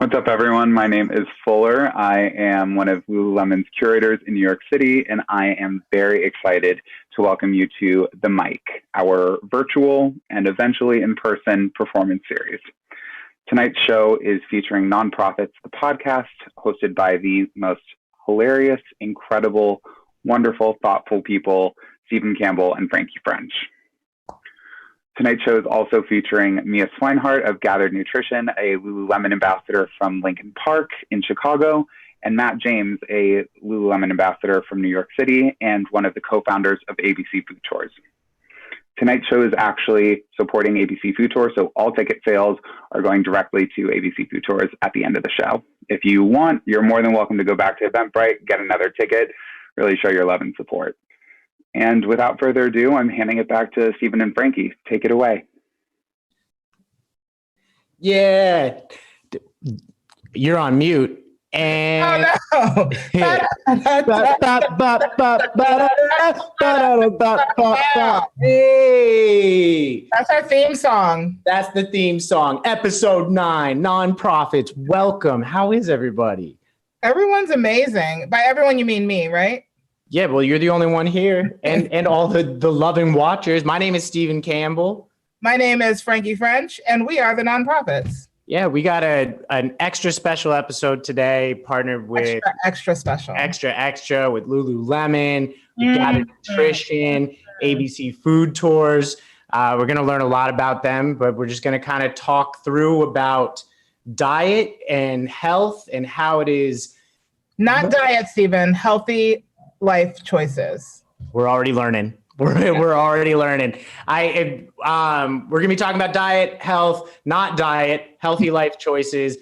What's up, everyone? My name is Fuller. I am one of Lululemon's curators in New York City, and I am very excited to welcome you to The Mic, our virtual and eventually in-person performance series. Tonight's show is featuring Nonprofits, the podcast, hosted by the most hilarious, incredible, wonderful, thoughtful people, Stephen Campbell and Franqi French. Tonight's show is also featuring Mia Swinehart of Gathered Nutrition, a Lululemon ambassador from Lincoln Park in Chicago, and Matt James, a Lululemon ambassador from New York City and one of the co-founders of ABC Food Tours. Tonight's show is actually supporting ABC Food Tours, so all ticket sales are going directly to ABC Food Tours at the end of the show. If you want, you're more than welcome to go back to Eventbrite, get another ticket, really show your love and support. And without further ado, I'm handing it back to Stephen and Franqi. Take it away. Yeah, you're on mute. And oh, no. Hey, That's our theme song. That's the theme song. Ep.9, Nonprofits. Welcome. How is everybody? Everyone's amazing. By everyone, you mean me, right? Yeah, well, you're the only one here, and all the loving watchers. My name is Stephen Campbell. My name is Franqi French, and we are the Nonprofits. Yeah, we got an extra special episode today, partnered with extra special, extra with Lululemon, Gathered Nutrition, ABC Food Tours. We're going to learn a lot about them, but we're just going to kind of talk through about diet and health and how it is. Not diet, Stephen. Healthy life choices. We're already learning. We're already learning. We're gonna be talking about diet, health, not diet, healthy life choices,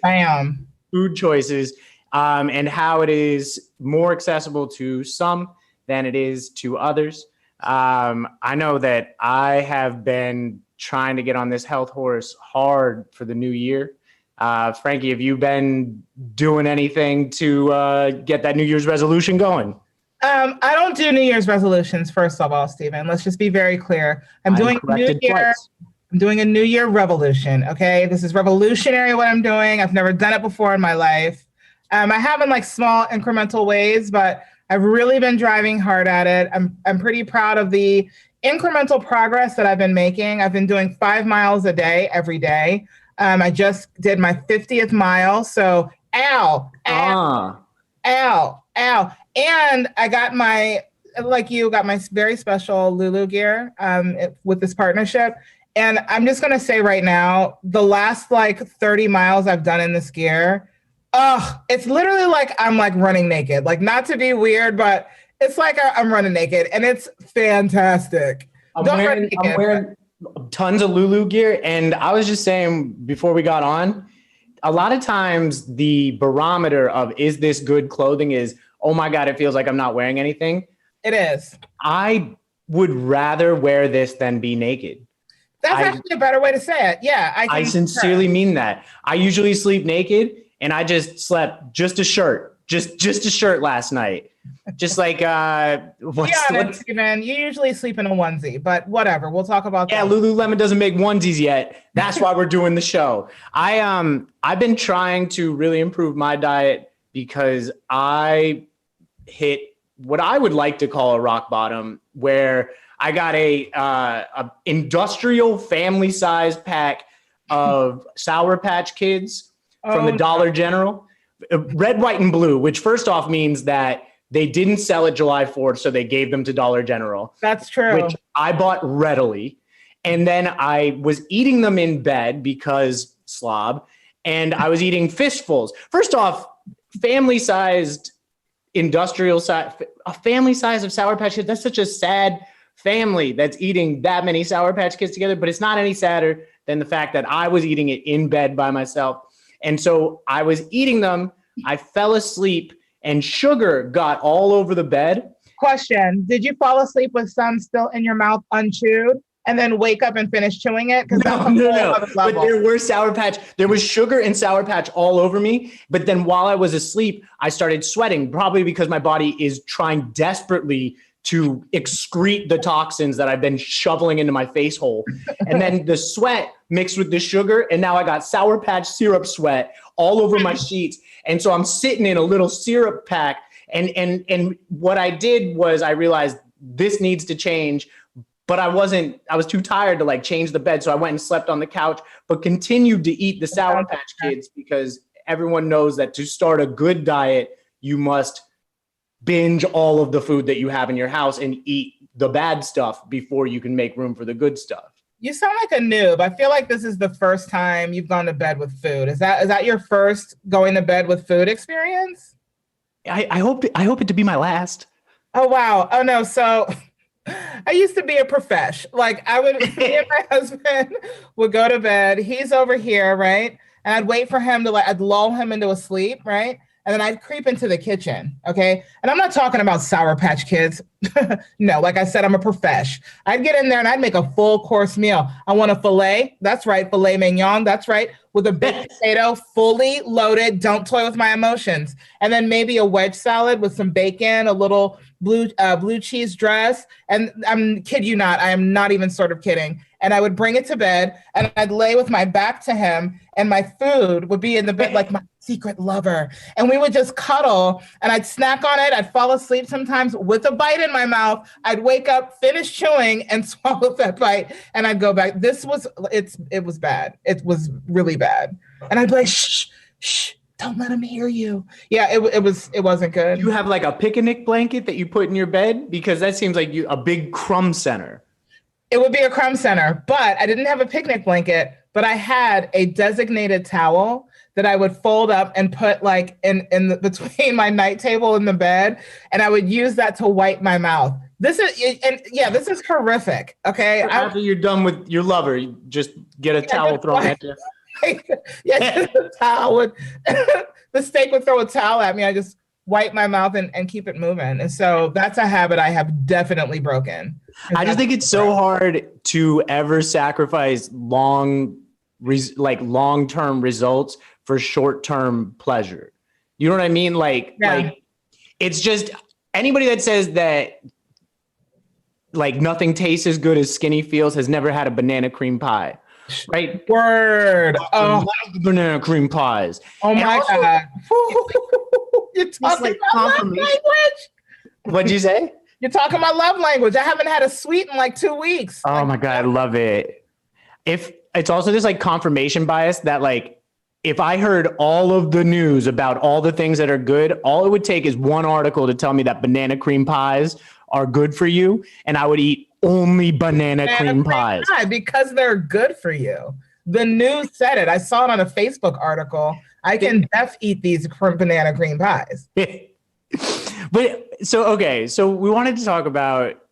food choices, and how it is more accessible to some than it is to others. I know that I have been trying to get on this health horse hard for the new year. Franqi, have you been doing anything to get that New Year's resolution going? I don't do New Year's resolutions, first of all, Stephen. Let's just be very clear. I'm doing a New Year revolution, okay? This is revolutionary what I'm doing. I've never done it before in my life. I have in like small incremental ways, but I've really been driving hard at it. I'm pretty proud of the incremental progress that I've been making. I've been doing 5 miles a day, every day. I just did my 50th mile, so ow. And I got my very special Lulu gear with this partnership. And I'm just going to say right now, the last 30 miles I've done in this gear, it's literally like I'm like running naked. Like, not to be weird, but it's like I'm running naked and it's fantastic. I'm wearing tons of Lulu gear. And I was just saying before we got on, a lot of times the barometer of is this good clothing is, oh my God, it feels like I'm not wearing anything. It is. I would rather wear this than be naked. That's actually a better way to say it. Yeah. I sincerely mean that. I usually sleep naked and I just slept just a shirt last night. Just like, Steven, you usually sleep in a onesie, but whatever. We'll talk about that. Yeah, Lululemon doesn't make onesies yet. That's why we're doing the show. I've been trying to really improve my diet because I hit what I would like to call a rock bottom, where I got a industrial family size pack of Sour Patch Kids from the Dollar General, red, white, and blue, which first off means that they didn't sell it July 4th, so they gave them to Dollar General. That's true. Which I bought readily. And then I was eating them in bed because slob, and I was eating fistfuls. First off, family-sized industrial size, a family size of Sour Patch Kids, that's such a sad family that's eating that many Sour Patch Kids together, but it's not any sadder than the fact that I was eating it in bed by myself. And so I was eating them, I fell asleep, and sugar got all over the bed. Question, did you fall asleep with some still in your mouth unchewed and then wake up and finish chewing it? No. But there were there was sugar and Sour Patch all over me. But then while I was asleep, I started sweating, probably because my body is trying desperately to excrete the toxins that I've been shoveling into my face hole. And then the sweat mixed with the sugar, and now I got Sour Patch syrup sweat all over my sheets. And so I'm sitting in a little syrup pack. And what I did was I realized this needs to change, but I was too tired to like change the bed. So I went and slept on the couch, but continued to eat the Sour Patch Kids because everyone knows that to start a good diet, you must binge all of the food that you have in your house and eat the bad stuff before you can make room for the good stuff. You sound like a noob. I feel like this is the first time you've gone to bed with food. Is that your first going to bed with food experience? I hope it to be my last. Oh, wow. Oh, no. So I used to be a profesh. Like me and my husband would go to bed. He's over here, right? And I'd wait for him I'd lull him into a sleep, right? And then I'd creep into the kitchen, okay? And I'm not talking about Sour Patch Kids. No, like I said, I'm a profesh. I'd get in there and I'd make a full course meal. I want a filet. That's right, filet mignon. That's right. With a baked potato, fully loaded. Don't toy with my emotions. And then maybe a wedge salad with some bacon, a little blue cheese dress. And I'm kid you not, I am not even sort of kidding. And I would bring it to bed and I'd lay with my back to him and my food would be in the bed like my secret lover. And we would just cuddle and I'd snack on it. I'd fall asleep sometimes with a bite in my mouth. I'd wake up, finish chewing and swallow that bite. And I'd go back. It was bad. It was really bad. And I'd be like, shh, don't let him hear you. Yeah, it wasn't good. You have like a picnic blanket that you put in your bed? Because that seems like a big crumb center. It would be a crumb center, but I didn't have a picnic blanket, but I had a designated towel that I would fold up and put like between my night table and the bed. And I would use that to wipe my mouth. This is horrific. Okay. After you're done with your lover, you just get a towel thrown at you. The towel the steak would throw a towel at me. I just wipe my mouth and keep it moving. And so that's a habit I have definitely broken. I just think it's so hard to ever sacrifice long-term results for short-term pleasure. You know what I mean? Like it's just anybody that says that like nothing tastes as good as skinny feels has never had a banana cream pie. Right? Word. I love the banana cream pies. Oh my God. You're talking about love language. What'd you say? You're talking about love language. I haven't had a sweet in like 2 weeks. Oh my God, I love it. If it's also this like confirmation bias that like, if I heard all of the news about all the things that are good, all it would take is one article to tell me that banana cream pies are good for you. And I would eat only banana cream pies. Because they're good for you. The news said it. I saw it on a Facebook article. I can eat these banana cream pies. But so we wanted to talk about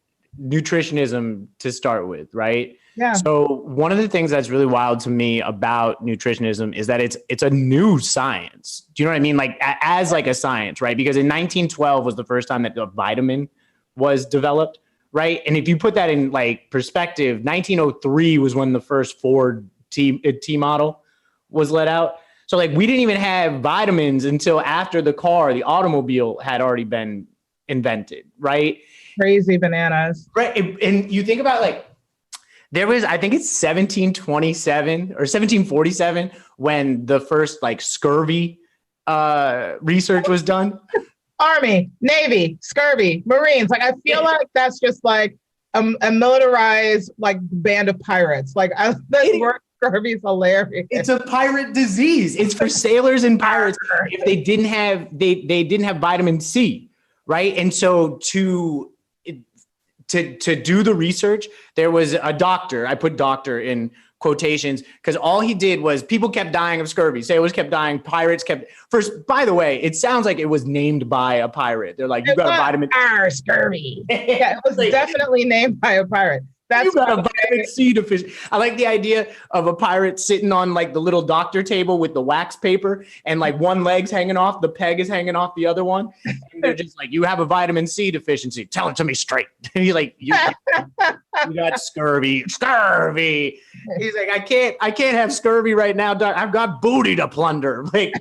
nutritionism to start with, right? Yeah. So one of the things that's really wild to me about nutritionism is that it's a new science. Do you know what I mean? Like as like a science, right? Because in 1912 was the first time that the vitamin was developed, right? And if you put that in like perspective, 1903 was when the first Ford T model was let out. So like we didn't even have vitamins until after the automobile had already been invented, right? Crazy bananas. Right. And you think about like, there was, I think it's 1727 or 1747 when the first like scurvy research was done. Army, Navy, scurvy, Marines. Like, I feel like that's just like a militarized like band of pirates. Like that word scurvy is hilarious. It's a pirate disease. It's for sailors and pirates if they didn't have vitamin C, right? And so to do the research, there was a doctor. I put doctor in quotations because all he did was people kept dying of scurvy. Sailors kept dying. Pirates kept first. By the way, it sounds like it was named by a pirate. They're like, you got a vitamin scurvy. Yeah, it was definitely named by a pirate. You got a vitamin C deficiency. I like the idea of a pirate sitting on like the little doctor table with the wax paper and like one leg's hanging off, the peg is hanging off the other one. And they're just like, you have a vitamin C deficiency. Tell it to me straight. He's like, you got scurvy. He's like, I can't have scurvy right now, doc. I've got booty to plunder. Like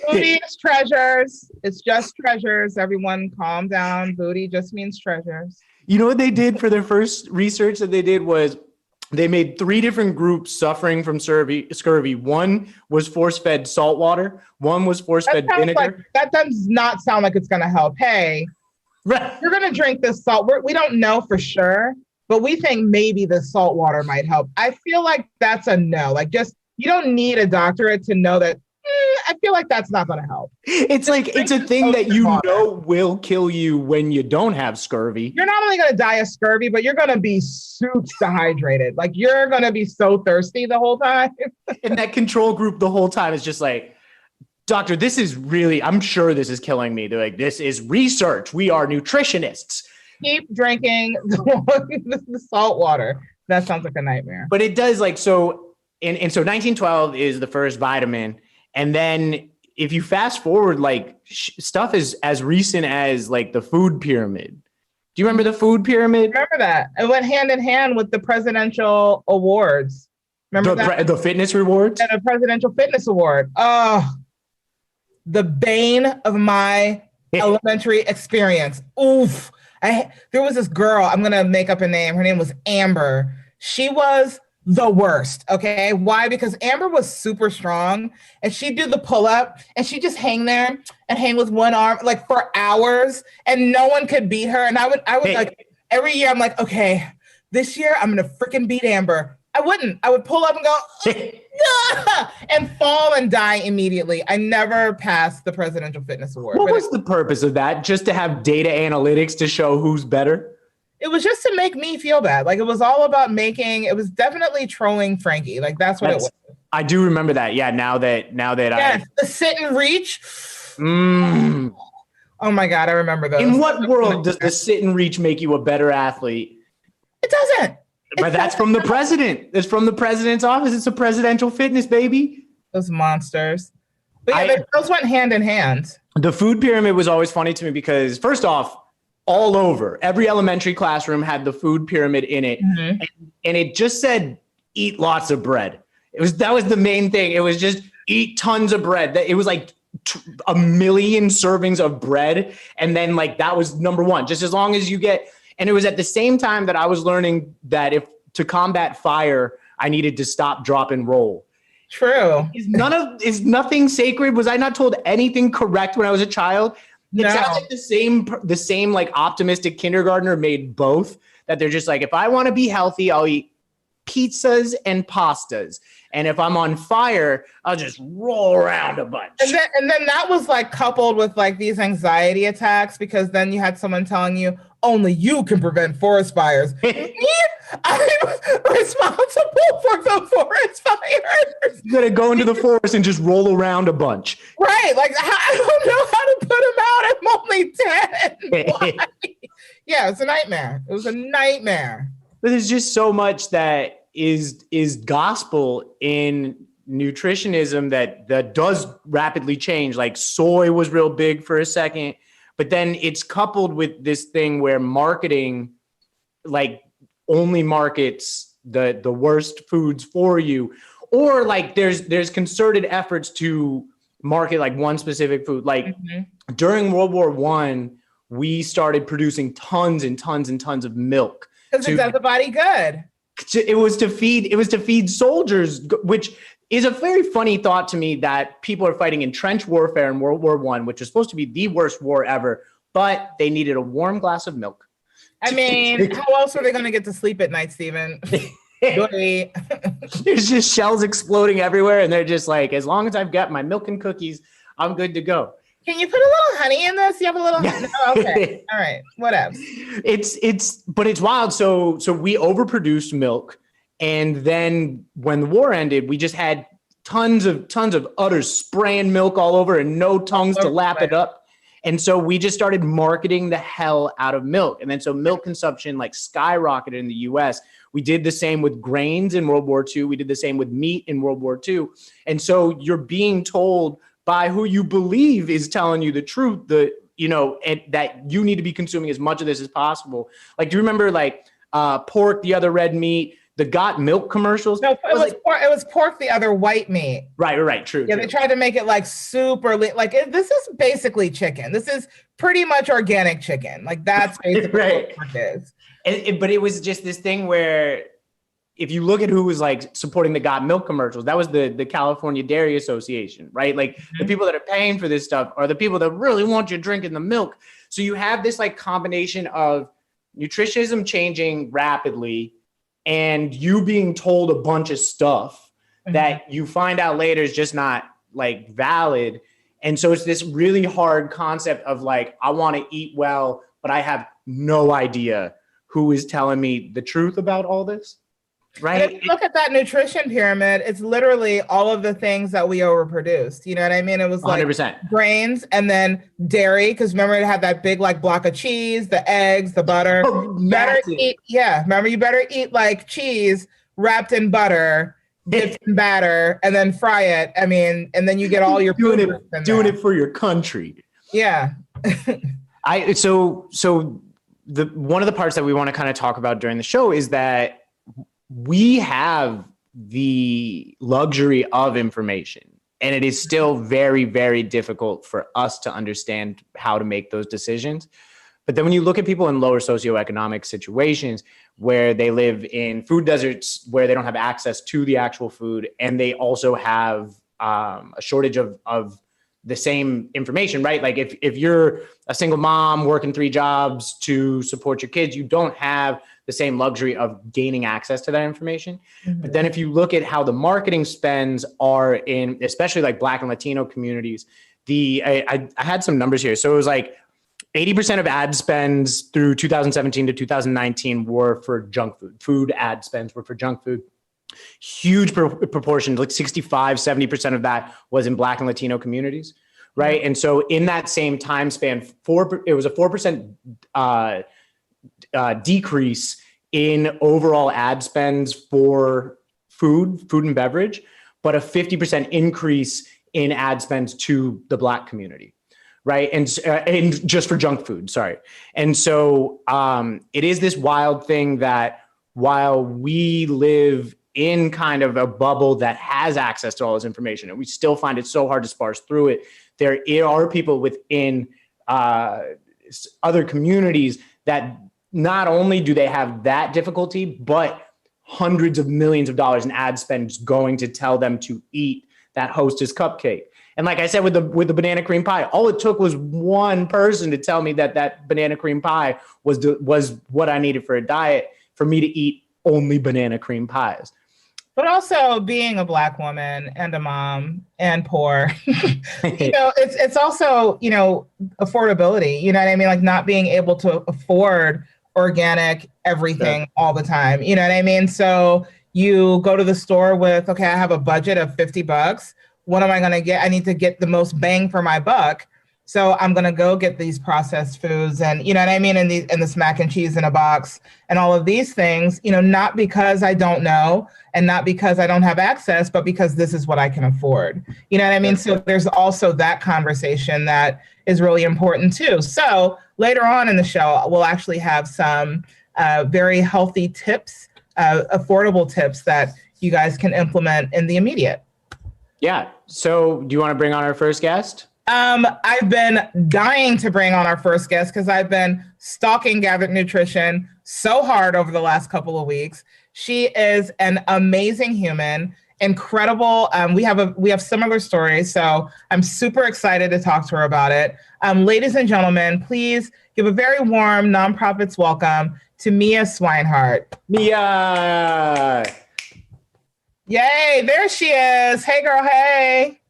Booty is treasures. It's just treasures. Everyone calm down. Booty just means treasures. You know what they did for their first research that they did was they made 3 different groups suffering from scurvy. One was force-fed salt water. One was force-fed vinegar. That does not sound like it's going to help. Hey, you're going to drink this salt. We don't know for sure, but we think maybe the salt water might help. I feel like that's a no. Like, just, you don't need a doctorate to know that. I feel like that's not going to help. It's like, it's a thing that you know will kill you when you don't have scurvy. You're not only going to die of scurvy, but you're going to be super dehydrated. Like, you're going to be so thirsty the whole time. And that control group the whole time is just like, doctor, this is really, I'm sure this is killing me. They're like, this is research. We are nutritionists. Keep drinking the salt water. That sounds like a nightmare. But it does, like, so, and so 1912 is the first vitamin. And then if you fast forward, like, stuff is as recent as, like, the food pyramid. Do you remember the food pyramid? Remember that. It went hand in hand with the presidential awards. Remember the fitness rewards? And a presidential fitness award. Oh, the bane of my elementary experience. Oof. There was this girl, I'm going to make up a name. Her name was Amber. She was the worst. Okay. Why? Because Amber was super strong and she'd do the pull up and she'd just hang there and hang with one arm like for hours and no one could beat her. And I would like every year I'm like, okay, this year I'm going to freaking beat Amber. I wouldn't. I would pull up and go and fall and die immediately. I never passed the Presidential Fitness Award. What was the purpose of that? Just to have data analytics to show who's better? It was just to make me feel bad. Like, it was all about it was definitely trolling Franqi. Like, that's what it was. I do remember that. Yeah. Now that yes, the sit and reach. Oh my God. I remember those. In what world does the sit and reach make you a better athlete? It doesn't. But that's from the president. It's from the president's office. It's a presidential fitness, baby. Those monsters. But yeah, those went hand in hand. The food pyramid was always funny to me because, first off, all over every elementary classroom had the food pyramid in it, and it just said eat lots of bread. That was the main thing. It was just eat tons of bread. It was like a million servings of bread, and then like that was number one. Just as long as you get, and it was at the same time that I was learning that if to combat fire, I needed to stop, drop, and roll. True. Is nothing sacred? Was I not told anything correct when I was a child? It sounds like the same like optimistic kindergartner made both, that they're just like, if I want to be healthy, I'll eat pizzas and pastas. And if I'm on fire, I'll just roll around a bunch. And then that was like coupled with like these anxiety attacks, because then you had someone telling you only you can prevent forest fires. I'm responsible for the forest fires. You gotta go into the forest and just roll around a bunch. Right. Like, I don't know how to put them out. I'm only 10. Yeah, it's a nightmare. It was a nightmare. But there's just so much that is gospel in nutritionism that does rapidly change. Like soy was real big for a second, but then it's coupled with this thing where marketing like only markets the worst foods for you, or like there's concerted efforts to market like one specific food. Like during World War I, we started producing tons and tons and tons of milk. Because it does the body good. It was to feed soldiers, which is a very funny thought to me, that people are fighting in trench warfare in World War I, which is supposed to be the worst war ever, but they needed a warm glass of milk. I mean, how else are they going to get to sleep at night, Stephen? There's just shells exploding everywhere, and they're just like, as long as I've got my milk and cookies, I'm good to go. Can you put a little honey in this? You have a little honey? No, okay. All right. Whatever. But it's wild. So we overproduced milk. And then when the war ended, we just had tons of udders spraying milk all over and no tongues to lap it up. And so we just started marketing the hell out of milk. And then so milk consumption like skyrocketed in the US. We did the same with grains in World War II. We did the same with meat in World War II. And so you're being told by who you believe is telling you the truth, and that you need to be consuming as much of this as possible. Like, do you remember like pork, the other red meat, the got milk commercials. No, it was pork, the other white meat. Right. True. Yeah, they tried to make it like super this is basically chicken. This is pretty much organic chicken. Like that's basically right. what pork is. But it was just this thing where if you look at who was like supporting the got milk commercials, that was the California Dairy Association, right? Like the people that are paying for this stuff are the people that really want you drinking the milk. So you have this like combination of nutritionism changing rapidly and you being told a bunch of stuff that you find out later is just not like valid. And so it's this really hard concept of like, I want to eat well, but I have no idea who is telling me the truth about all this. Right. And if you look at that nutrition pyramid, it's literally all of the things that we overproduced. You know what I mean? It was like 100%. Grains and then dairy, because remember it had that big like block of cheese, the eggs, the butter. You better eat like cheese wrapped in butter, dipped in batter, and then fry it. I mean, and then you get all your doing it for your country. Yeah. So the one of the parts that we want to kind of talk about during the show is that we have the luxury of information, and it is still very, very difficult for us to understand how to make those decisions. But then when you look at people in lower socioeconomic situations where they live in food deserts, where they don't have access to the actual food, and they also have a shortage of the same information, right? Like if you're a single mom working 3 jobs to support your kids, you don't have the same luxury of gaining access to that information. But then if you look at how the marketing spends are in, especially like Black and Latino communities, I had some numbers here. So it was like 80% of ad spends through 2017 to 2019 were for junk food. Food ad spends were for junk food. Huge proportion, like 65, 70% of that was in Black and Latino communities, right? And so in that same time span, it was a 4% decrease in overall ad spends for food and beverage, but a 50% increase in ad spends to the Black community, right? And just for junk food, sorry. And so it is this wild thing that while we live in kind of a bubble that has access to all this information, and we still find it so hard to sparse through it, there are people within other communities that not only do they have that difficulty, but hundreds of millions of dollars in ad spend going to tell them to eat that Hostess cupcake. And like I said, with the banana cream pie, all it took was one person to tell me that banana cream pie was what I needed for a diet for me to eat only banana cream pies. But also being a Black woman and a mom and poor, it's also, affordability, you know what I mean? Like not being able to afford organic everything all the time. You know what I mean? So you go to the store with, okay, I have a budget of $50. What am I going to get? I need to get the most bang for my buck. So I'm going to go get these processed foods and, you know what I mean? And this mac and cheese in a box and all of these things, not because I don't know and not because I don't have access, but because this is what I can afford. You know what I mean? So there's also that conversation that is really important too. So later on in the show, we'll actually have some very healthy tips, affordable tips that you guys can implement in the immediate. Yeah. So do you want to bring on our first guest? I've been dying to bring on our first guest because I've been stalking Gathered Nutrition so hard over the last couple of weeks. She is an amazing human, incredible. We have similar stories, so I'm super excited to talk to her about it. Ladies and gentlemen, please give a very warm nonprofits welcome to Mia Swinehart. Mia! Yay! There she is. Hey, girl. Hey.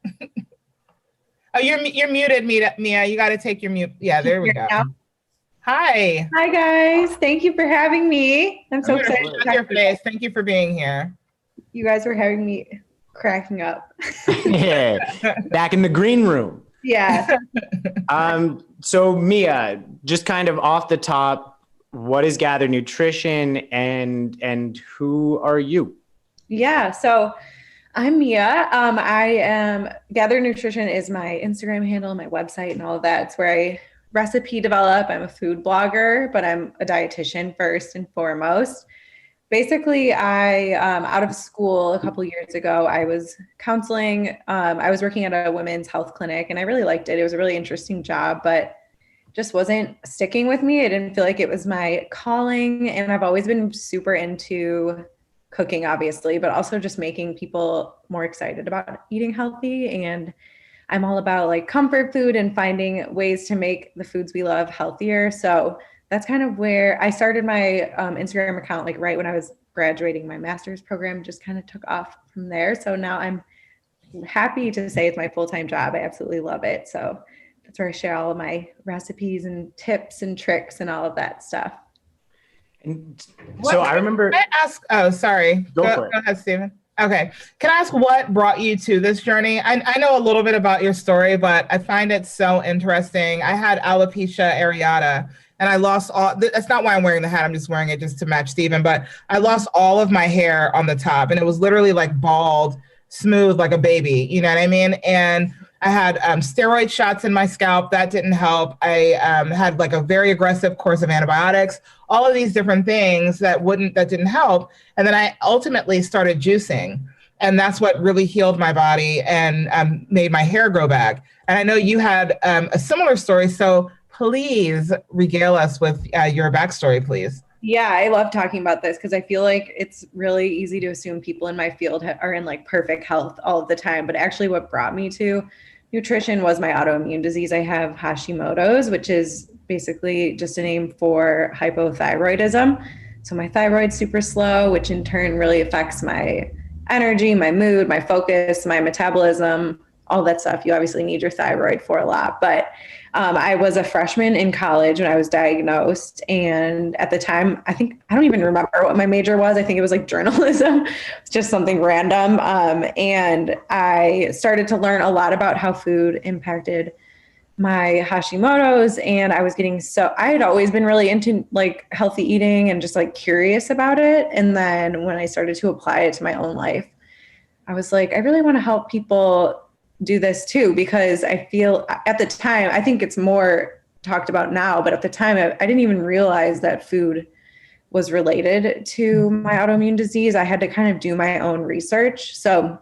Oh, you're muted, Mia. You got to take your mute. Yeah, there we go. Hi. Hi, guys. Thank you for having me. I'm so excited to your face. Thank you for being here. You guys were having me cracking up. Yeah, back in the green room. Yeah. So Mia, just kind of off the top, what is Gather Nutrition and who are you? Yeah. So I'm Mia. Gather Nutrition is my Instagram handle, my website, and all of that. It's where I recipe develop. I'm a food blogger, but I'm a dietitian first and foremost. basically I, out of school a couple years ago, I was counseling. I was working at a women's health clinic and I really liked it. It was a really interesting job, but just wasn't sticking with me. I didn't feel like it was my calling. And I've always been super into cooking, obviously, but also just making people more excited about eating healthy. And I'm all about like comfort food and finding ways to make the foods we love healthier. So that's kind of where I started my Instagram account, like right when I was graduating my master's program, just kind of took off from there. So now I'm happy to say it's my full-time job. I absolutely love it. So that's where I share all of my recipes and tips and tricks and all of that stuff. And so I remember. Can I ask? Oh, sorry. Go ahead, Stephen. Okay. Can I ask what brought you to this journey? I know a little bit about your story, but I find it so interesting. I had alopecia areata and I lost all, that's not why I'm wearing the hat. I'm just wearing it just to match Stephen, but I lost all of my hair on the top and it was literally like bald, smooth, like a baby. You know what I mean? And I had steroid shots in my scalp. That didn't help. I had like a very aggressive course of antibiotics, all of these different things that didn't help. And then I ultimately started juicing. And that's what really healed my body and made my hair grow back. And I know you had a similar story. So please regale us with your backstory, please. Yeah, I love talking about this because I feel like it's really easy to assume people in my field are in like perfect health all of the time. But actually what brought me to nutrition was my autoimmune disease. I have Hashimoto's, which is basically just a name for hypothyroidism. So my thyroid's super slow, which in turn really affects my energy, my mood, my focus, my metabolism, all that stuff. You obviously need your thyroid for a lot. But I was a freshman in college when I was diagnosed. And at the time, I don't even remember what my major was. I think it was like journalism. It's just something random. And I started to learn a lot about how food impacted my Hashimoto's. And I was I had always been really into like healthy eating and just like curious about it. And then when I started to apply it to my own life, I was like, I really want to help people do this too, because I feel at the time, I think it's more talked about now, but at the time I didn't even realize that food was related to my autoimmune disease. I had to kind of do my own research. So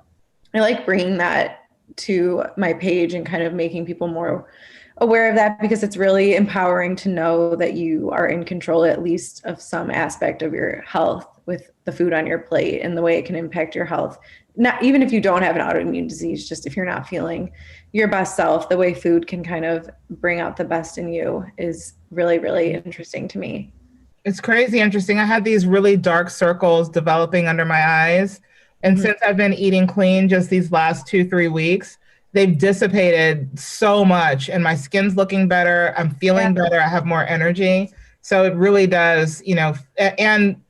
I like bringing that to my page and kind of making people more aware of that, because it's really empowering to know that you are in control at least of some aspect of your health with the food on your plate and the way it can impact your health. Not even if you don't have an autoimmune disease, just if you're not feeling your best self, the way food can kind of bring out the best in you is really, really interesting to me. It's crazy interesting. I had these really dark circles developing under my eyes. And since I've been eating clean just these last 2-3 weeks, they've dissipated so much and my skin's looking better. I'm feeling better. I have more energy. So it really does, and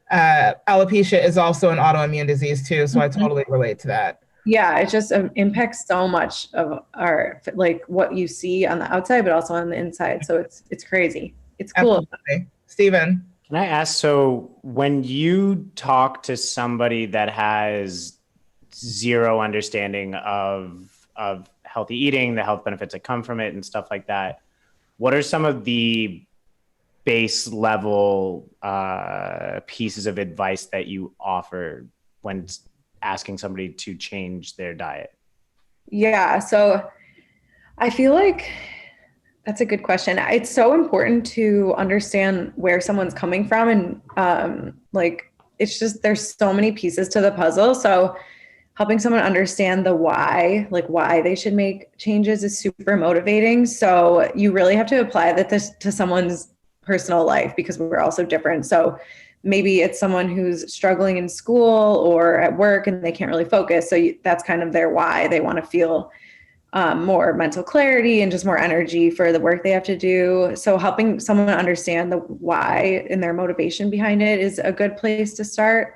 alopecia is also an autoimmune disease too. So I totally relate to that. Yeah, it just impacts so much of our, like what you see on the outside, but also on the inside. So it's crazy. It's cool. Absolutely. Stephen. Can I ask, so when you talk to somebody that has zero understanding of healthy eating, the health benefits that come from it and stuff like that, what are some of the base level pieces of advice that you offer when asking somebody to change their diet? Yeah, so I feel like that's a good question. It's so important to understand where someone's coming from. And it's just, there's so many pieces to the puzzle. So helping someone understand the why, like why they should make changes is super motivating. So you really have to apply that to someone's personal life because we're all so different. So maybe it's someone who's struggling in school or at work and they can't really focus. So that's kind of their why. They want to feel more mental clarity and just more energy for the work they have to do. So helping someone understand the why and their motivation behind it is a good place to start.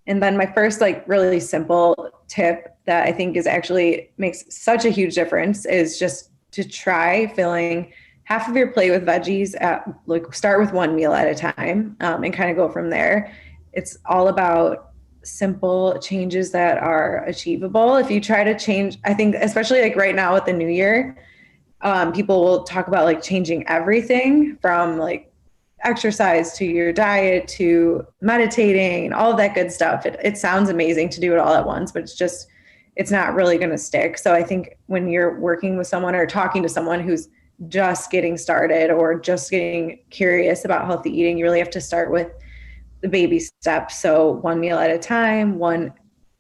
And then my first really simple tip that I think is actually makes such a huge difference is just to try filling half of your plate with veggies start with one meal at a time and kind of go from there. It's all about simple changes that are achievable. If you try to change, I think especially right now with the new year, people will talk about changing everything from exercise to your diet to meditating and all of that good stuff. It sounds amazing to do it all at once, but it's not really going to stick. So I think when you're working with someone or talking to someone who's just getting started or just getting curious about healthy eating, you really have to start with the baby steps. So one meal at a time,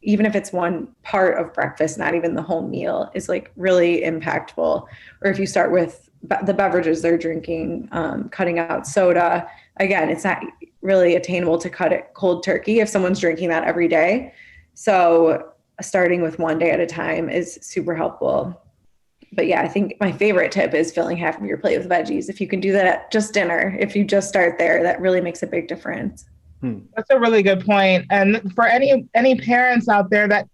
even if it's one part of breakfast, not even the whole meal, is like really impactful. Or if you start with the beverages they're drinking, cutting out soda, again, it's not really attainable to cut it cold turkey if someone's drinking that every day. So starting with one day at a time is super helpful. But yeah, I think my favorite tip is filling half of your plate with veggies. If you can do that at just dinner, if you just start there, that really makes a big difference. That's a really good point. And for any parents out there that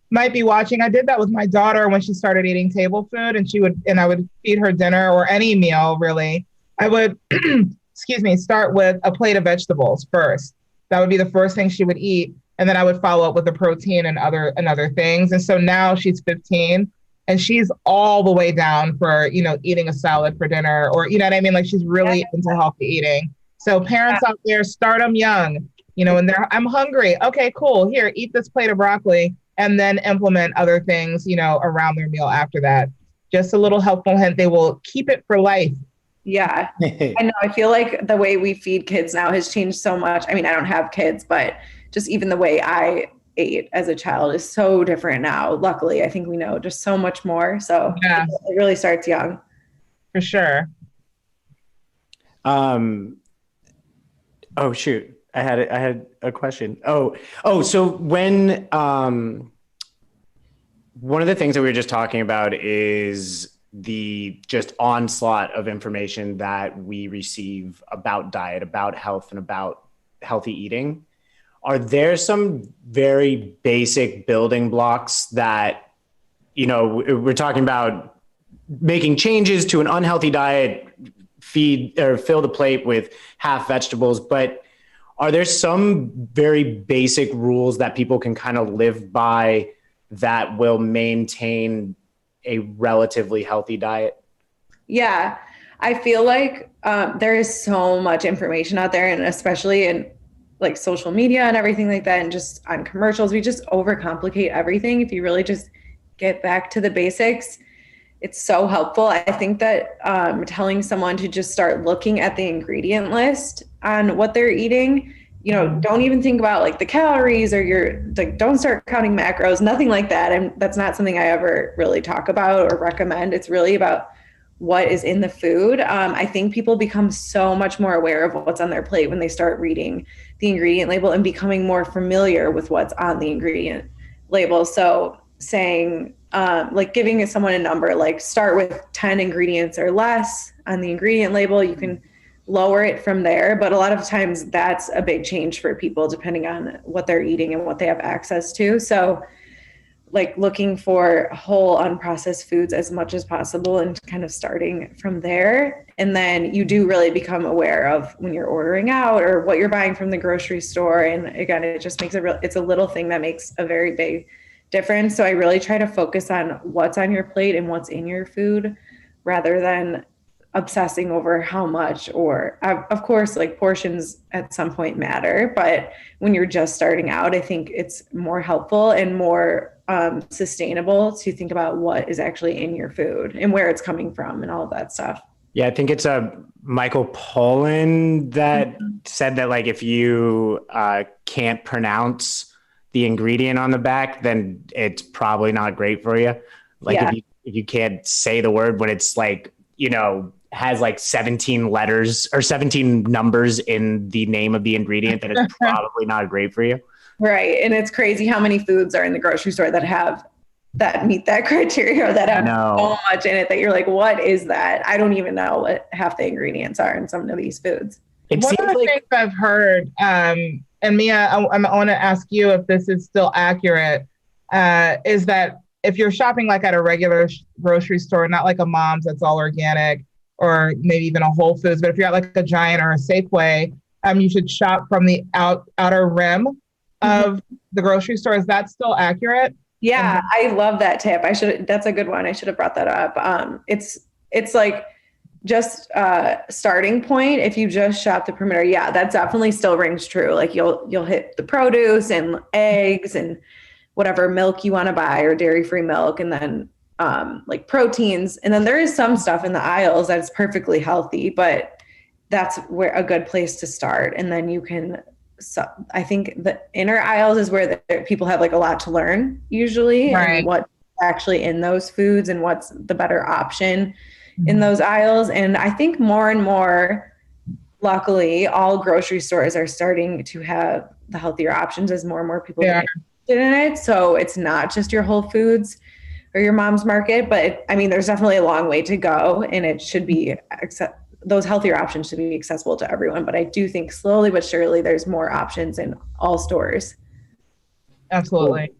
might be watching, I did that with my daughter when she started eating table food, and I would feed her dinner or any meal really. I would, start with a plate of vegetables first. That would be the first thing she would eat. And then I would follow up with the protein and other things. And so now she's 15 and she's all the way down for, eating a salad for dinner or, you know what I mean? Like she's really into healthy eating. So parents out there, start them young, and I'm hungry. Okay, cool. Here, eat this plate of broccoli and then implement other things, around their meal after that. Just a little helpful hint. They will keep it for life. Yeah. I know. I feel like the way we feed kids now has changed so much. I mean, I don't have kids, but just even the way I ate as a child is so different now. Luckily, I think we know just so much more. So yeah, it really starts young. For sure. Oh shoot. I had a question. So when one of the things that we were just talking about is the just onslaught of information that we receive about diet, about health, and about healthy eating. Are there some very basic building blocks that, we're talking about making changes to an unhealthy diet, feed or fill the plate with half vegetables, but are there some very basic rules that people can kind of live by that will maintain a relatively healthy diet? Yeah, I feel like there is so much information out there, and especially in like social media and everything like that, and just on commercials, we just overcomplicate everything. If you really just get back to the basics, it's so helpful. I think that telling someone to just start looking at the ingredient list on what they're eating, don't even think about like the calories or don't start counting macros, nothing like that. And that's not something I ever really talk about or recommend. It's really about what is in the food. I think people become so much more aware of what's on their plate when they start reading the ingredient label and becoming more familiar with what's on the ingredient label. So saying, like giving someone a number, like start with 10 ingredients or less on the ingredient label, you can lower it from there. But a lot of times that's a big change for people depending on what they're eating and what they have access to. So like looking for whole unprocessed foods as much as possible and kind of starting from there. And then you do really become aware of when you're ordering out or what you're buying from the grocery store. And again, it just makes it's a little thing that makes a very big difference. So I really try to focus on what's on your plate and what's in your food rather than obsessing over how much, or of course, like portions at some point matter, but when you're just starting out, I think it's more helpful and more sustainable to think about what is actually in your food and where it's coming from and all of that stuff. Yeah, I think it's Michael Pollan that said that like if you can't pronounce the ingredient on the back, then it's probably not great for you. Like if you can't say the word when it's like, has like 17 letters or 17 numbers in the name of the ingredient, then it's probably not great for you. Right. And it's crazy how many foods are in the grocery store that meet that criteria, or that have so much in it that you're like, what is that? I don't even know what half the ingredients are in some of these foods. One of the things I've heard, and Mia, I want to ask you if this is still accurate, is that if you're shopping like at a regular grocery store, not like a Mom's that's all organic, or maybe even a Whole Foods, but if you're at like a Giant or a Safeway, you should shop from the outer rim of the grocery store. Is that still accurate? Yeah, I love that tip. That's a good one. I should have brought that up. It's like just starting point, if you just shop the perimeter, yeah, that definitely still rings true. Like you'll hit the produce and eggs and whatever milk you want to buy or dairy-free milk, and then like proteins. And then there is some stuff in the aisles that's perfectly healthy, but that's where a good place to start. And then you can, I think the inner aisles is where people have like a lot to learn usually, and what's actually in those foods and what's the better option in those aisles. And I think more and more, luckily, all grocery stores are starting to have the healthier options as more and more people get interested in it. So it's not just your Whole Foods or your mom's market, but I mean, there's definitely a long way to go, and it should be those healthier options should be accessible to everyone. But I do think slowly but surely there's more options in all stores. Absolutely. Cool.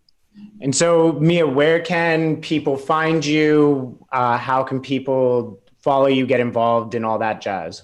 And so, Mia, where can people find you? How can people follow you, get involved in all that jazz?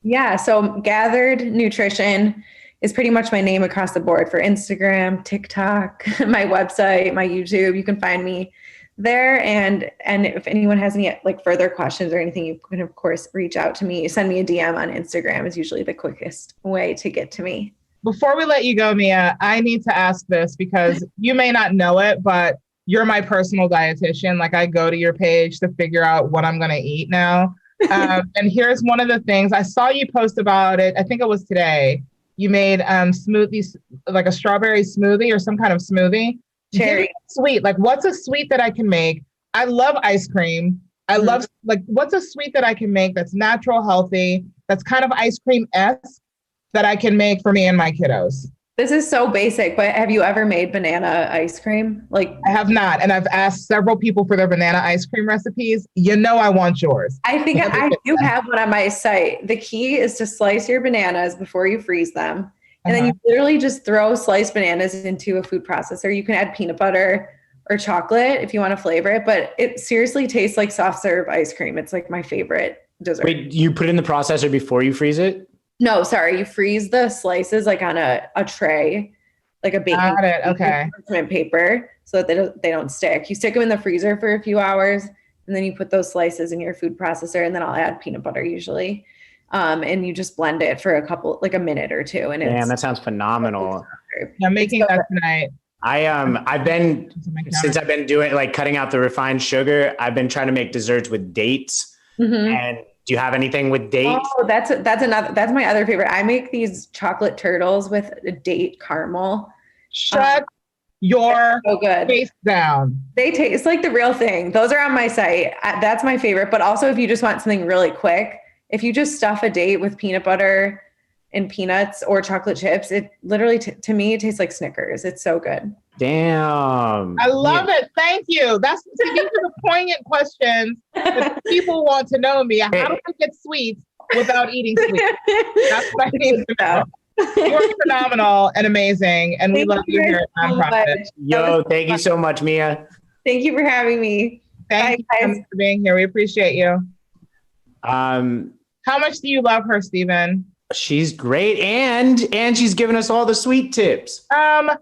Yeah, so Gathered Nutrition is pretty much my name across the board for Instagram, TikTok, my website, my YouTube. You can find me there. And if anyone has any like further questions or anything, you can of course reach out to me. Send me a DM on Instagram is usually the quickest way to get to me. Before we let you go, Mia, I need to ask this because you may not know it, but you're my personal dietitian. Like I go to your page to figure out what I'm going to eat now. And here's one of the things I saw you post about it. I think it was today. You made smoothies, like a strawberry smoothie or some kind of smoothie. Cherry sweet. Like what's a sweet that I can make? I love ice cream. I love like what's a sweet that I can make that's natural, healthy, that's kind of ice cream-esque that I can make for me and my kiddos. This is so basic, but have you ever made banana ice cream? Like I have not. And I've asked several people for their banana ice cream recipes. You know, I want yours. I think I do have one on my site. The key is to slice your bananas before you freeze them. And then you literally just throw sliced bananas into a food processor. You can add peanut butter or chocolate if you want to flavor it, but it seriously tastes like soft serve ice cream. It's like my favorite dessert. Wait, you put it in the processor before you freeze it? No, sorry. You freeze the slices like on a tray, like a baking paper, so that they don't stick. You stick them in the freezer for a few hours, and then you put those slices in your food processor, and then I'll add peanut butter usually. And you just blend it for a minute or two. And that sounds phenomenal. Yeah, I'm making that tonight. I've been doing like cutting out the refined sugar. I've been trying to make desserts with dates. And do you have anything with dates? Oh, that's my other favorite. I make these chocolate turtles with a date caramel. Shut your face down. They taste like the real thing. Those are on my site. That's my favorite. But also if you just want something really quick, if you just stuff a date with peanut butter and peanuts or chocolate chips, it literally, to me, it tastes like Snickers. It's so good. Damn. I love it. Thank you. These are the poignant questions that people want to know, me. How do I get sweets without eating sweets? That's what I need to know. You're phenomenal and amazing, and we love you here at Nonprofit. Yo, thank you so much, Mia. Thank you for having me. Thank you for being here. We appreciate you. How much do you love her, Stephen? She's great, and she's giving us all the sweet tips. I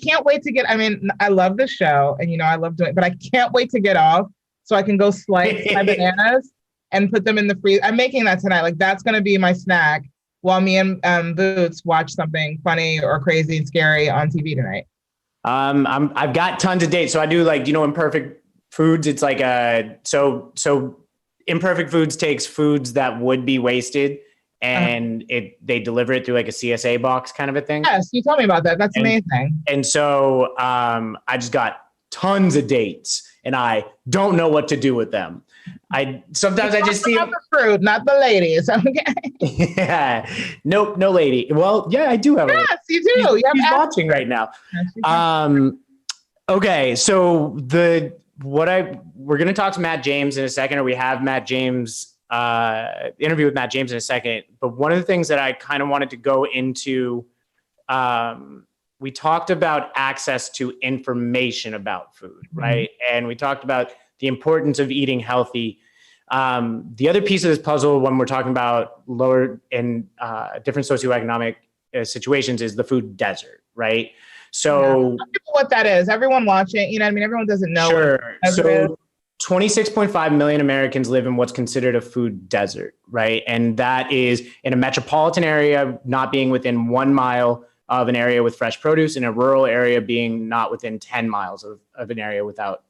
can't wait to I love the show, and I love doing it, but I can't wait to get off so I can go slice my bananas and put them in the freezer. I'm making that tonight. Like that's going to be my snack while me and Boots watch something funny or crazy and scary on TV tonight. I've got tons of dates. So I do Imperfect Foods. It's like so Imperfect Foods takes foods that would be wasted and they deliver it through like a CSA box kind of a thing. Yes, you told me about that. That's amazing. And so I just got tons of dates and I don't know what to do with them. Sometimes I just see the fruit, not the ladies. Okay. Yeah. Nope, no lady. Well, yeah, I do have. Yes, you do. She's watching right now. Okay, so we're going to talk to Matt James in a second, or we have Matt James interview with Matt James in a second. But one of the things that I kind of wanted to go into, we talked about access to information about food, right? And we talked about the importance of eating healthy. The other piece of this puzzle when we're talking about lower and different socioeconomic situations is the food desert, right? So tell people what that is. Everyone watching, everyone doesn't know. Sure. So 26.5 million Americans live in what's considered a food desert, right? And that is in a metropolitan area, not being within 1 mile of an area with fresh produce, in a rural area being not within 10 miles of an area without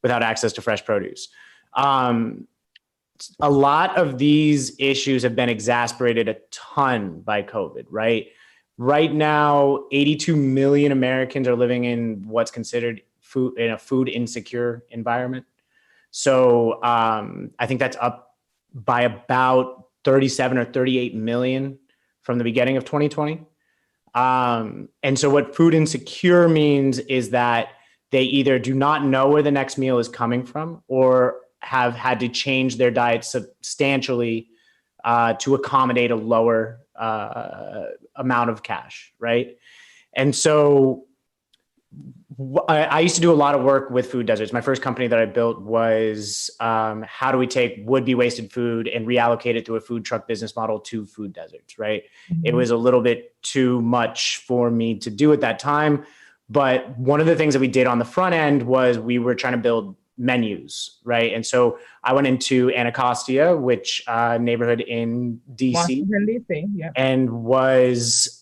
access to fresh produce. A lot of these issues have been exacerbated a ton by COVID, right? Right now, 82 million Americans are living in what's considered a food insecure environment. So I think that's up by about 37 or 38 million from the beginning of 2020. And so what food insecure means is that they either do not know where the next meal is coming from or have had to change their diet substantially to accommodate a lower amount of cash, right? And so I used to do a lot of work with food deserts. My first company that I built was how do we take would-be wasted food and reallocate it through a food truck business model to food deserts, right? Mm-hmm. It was a little bit too much for me to do at that time. But one of the things that we did on the front end was we were trying to build menus, right? And so I went into Anacostia, which neighborhood in DC, Washington, DC, yeah, and was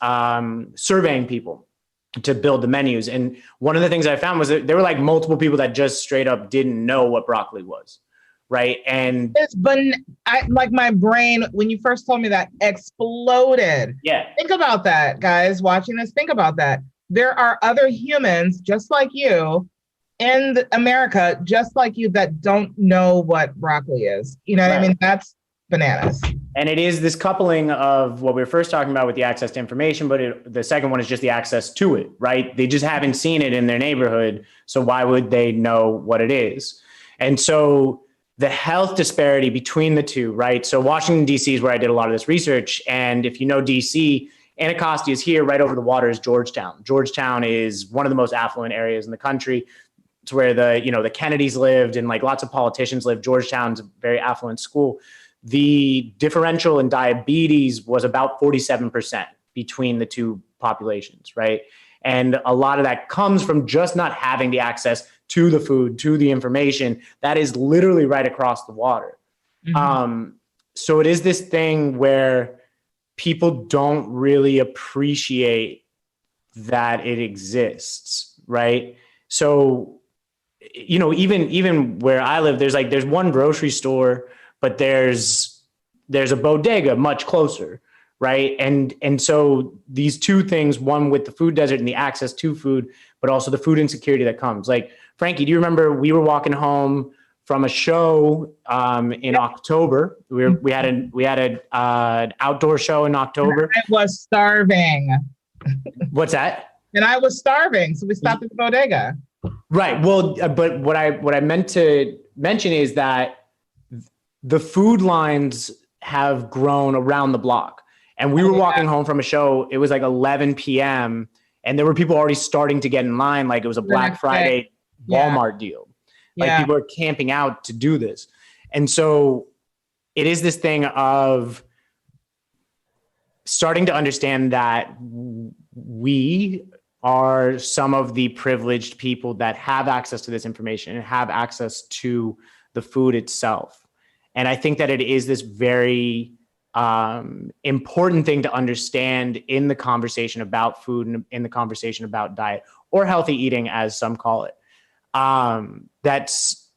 surveying people to build the menus. And one of the things I found was that there were like multiple people that just straight up didn't know what broccoli was, right? And like my brain, when you first told me that, exploded. Yeah. Think about that, guys watching this. Think about that. There are other humans just like you in America, just like you, that don't know what broccoli is. You know what I mean? That's bananas. And it is this coupling of what we were first talking about with the access to information, but the second one is just the access to it, right? They just haven't seen it in their neighborhood. So why would they know what it is? And so the health disparity between the two, right? So Washington, DC is where I did a lot of this research. And if you know DC, Anacostia is here, right over the water is Georgetown. Georgetown is one of the most affluent areas in the country. It's where the Kennedys lived and like lots of politicians lived. Georgetown's a very affluent school. The differential in diabetes was about 47% between the two populations, right? And a lot of that comes from just not having the access to the food, to the information that is literally right across the water. Mm-hmm. So it is this thing where people don't really appreciate that it exists, right? So, even where I live, there's one grocery store, but there's a bodega much closer, right? And so these two things, one with the food desert and the access to food, but also the food insecurity that comes. Like, Franqi, do you remember we were walking home from a show in October? We had an outdoor show in October. And I was starving. What's that? And I was starving, so we stopped at the bodega. Right. Well, but what I meant to mention is that the food lines have grown around the block. And we were walking home from a show. It was like 11 p.m. and there were people already starting to get in line. Like it was a Black Friday Walmart deal. Like people are camping out to do this. And so it is this thing of starting to understand that we are some of the privileged people that have access to this information and have access to the food itself. And I think that it is this very important thing to understand in the conversation about food and in the conversation about diet or healthy eating, as some call it. That's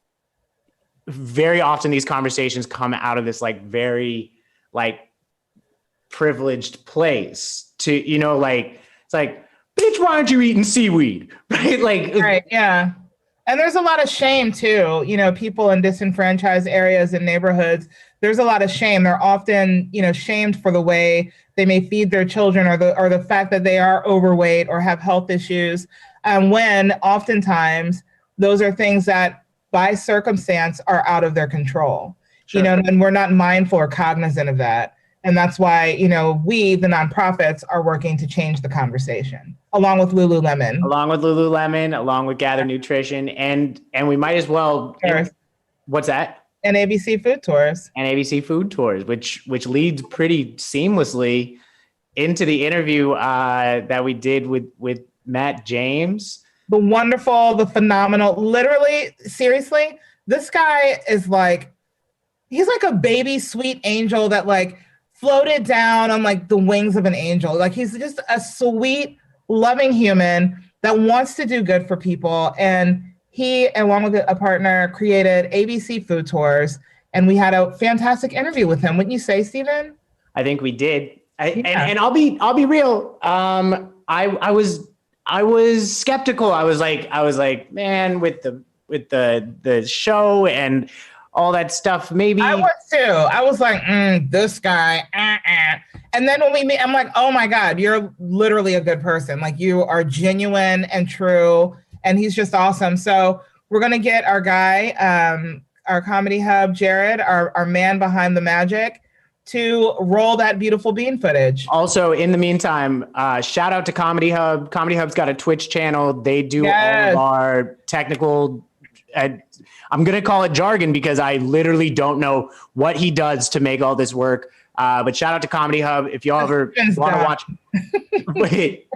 very often these conversations come out of this like very like privileged place to, it's like, bitch, why aren't you eating seaweed? Right? Yeah. And there's a lot of shame too, people in disenfranchised areas and neighborhoods. There's a lot of shame. They're often, shamed for the way they may feed their children or the fact that they are overweight or have health issues. When oftentimes those are things that by circumstance are out of their control, sure. And we're not mindful or cognizant of that. And that's why, we, the nonprofits, are working to change the conversation, along with Lululemon. Along with Gather Nutrition. And we might as well... What's that? And ABC Food Tours. And ABC Food Tours, which leads pretty seamlessly into the interview that we did with Matt James. The wonderful, the phenomenal, literally, seriously, This guy is like, he's like a baby sweet angel that like floated down on like the wings of an angel. Like he's just a sweet, loving human that wants to do good for people. And he, along with a partner, created ABC Food Tours. And we had a fantastic interview with him. Wouldn't you say, Stephen? I think we did. And I'll be real. I was skeptical. I was like, man, with the show and all that stuff, maybe. I was too. I was like, this guy. And then when we meet, I'm like, oh my God, you're literally a good person. Like you are genuine and true. And he's just awesome. So we're going to get our guy, our comedy hub, Jared, our man behind the magic, to roll that beautiful bean footage. Also, in the meantime, shout out to Comedy Hub. Comedy Hub's got a Twitch channel. They do all of our technical, I'm going to call it jargon because I literally don't know what he does to make all this work. But shout out to Comedy Hub if you ever want to watch. Wait.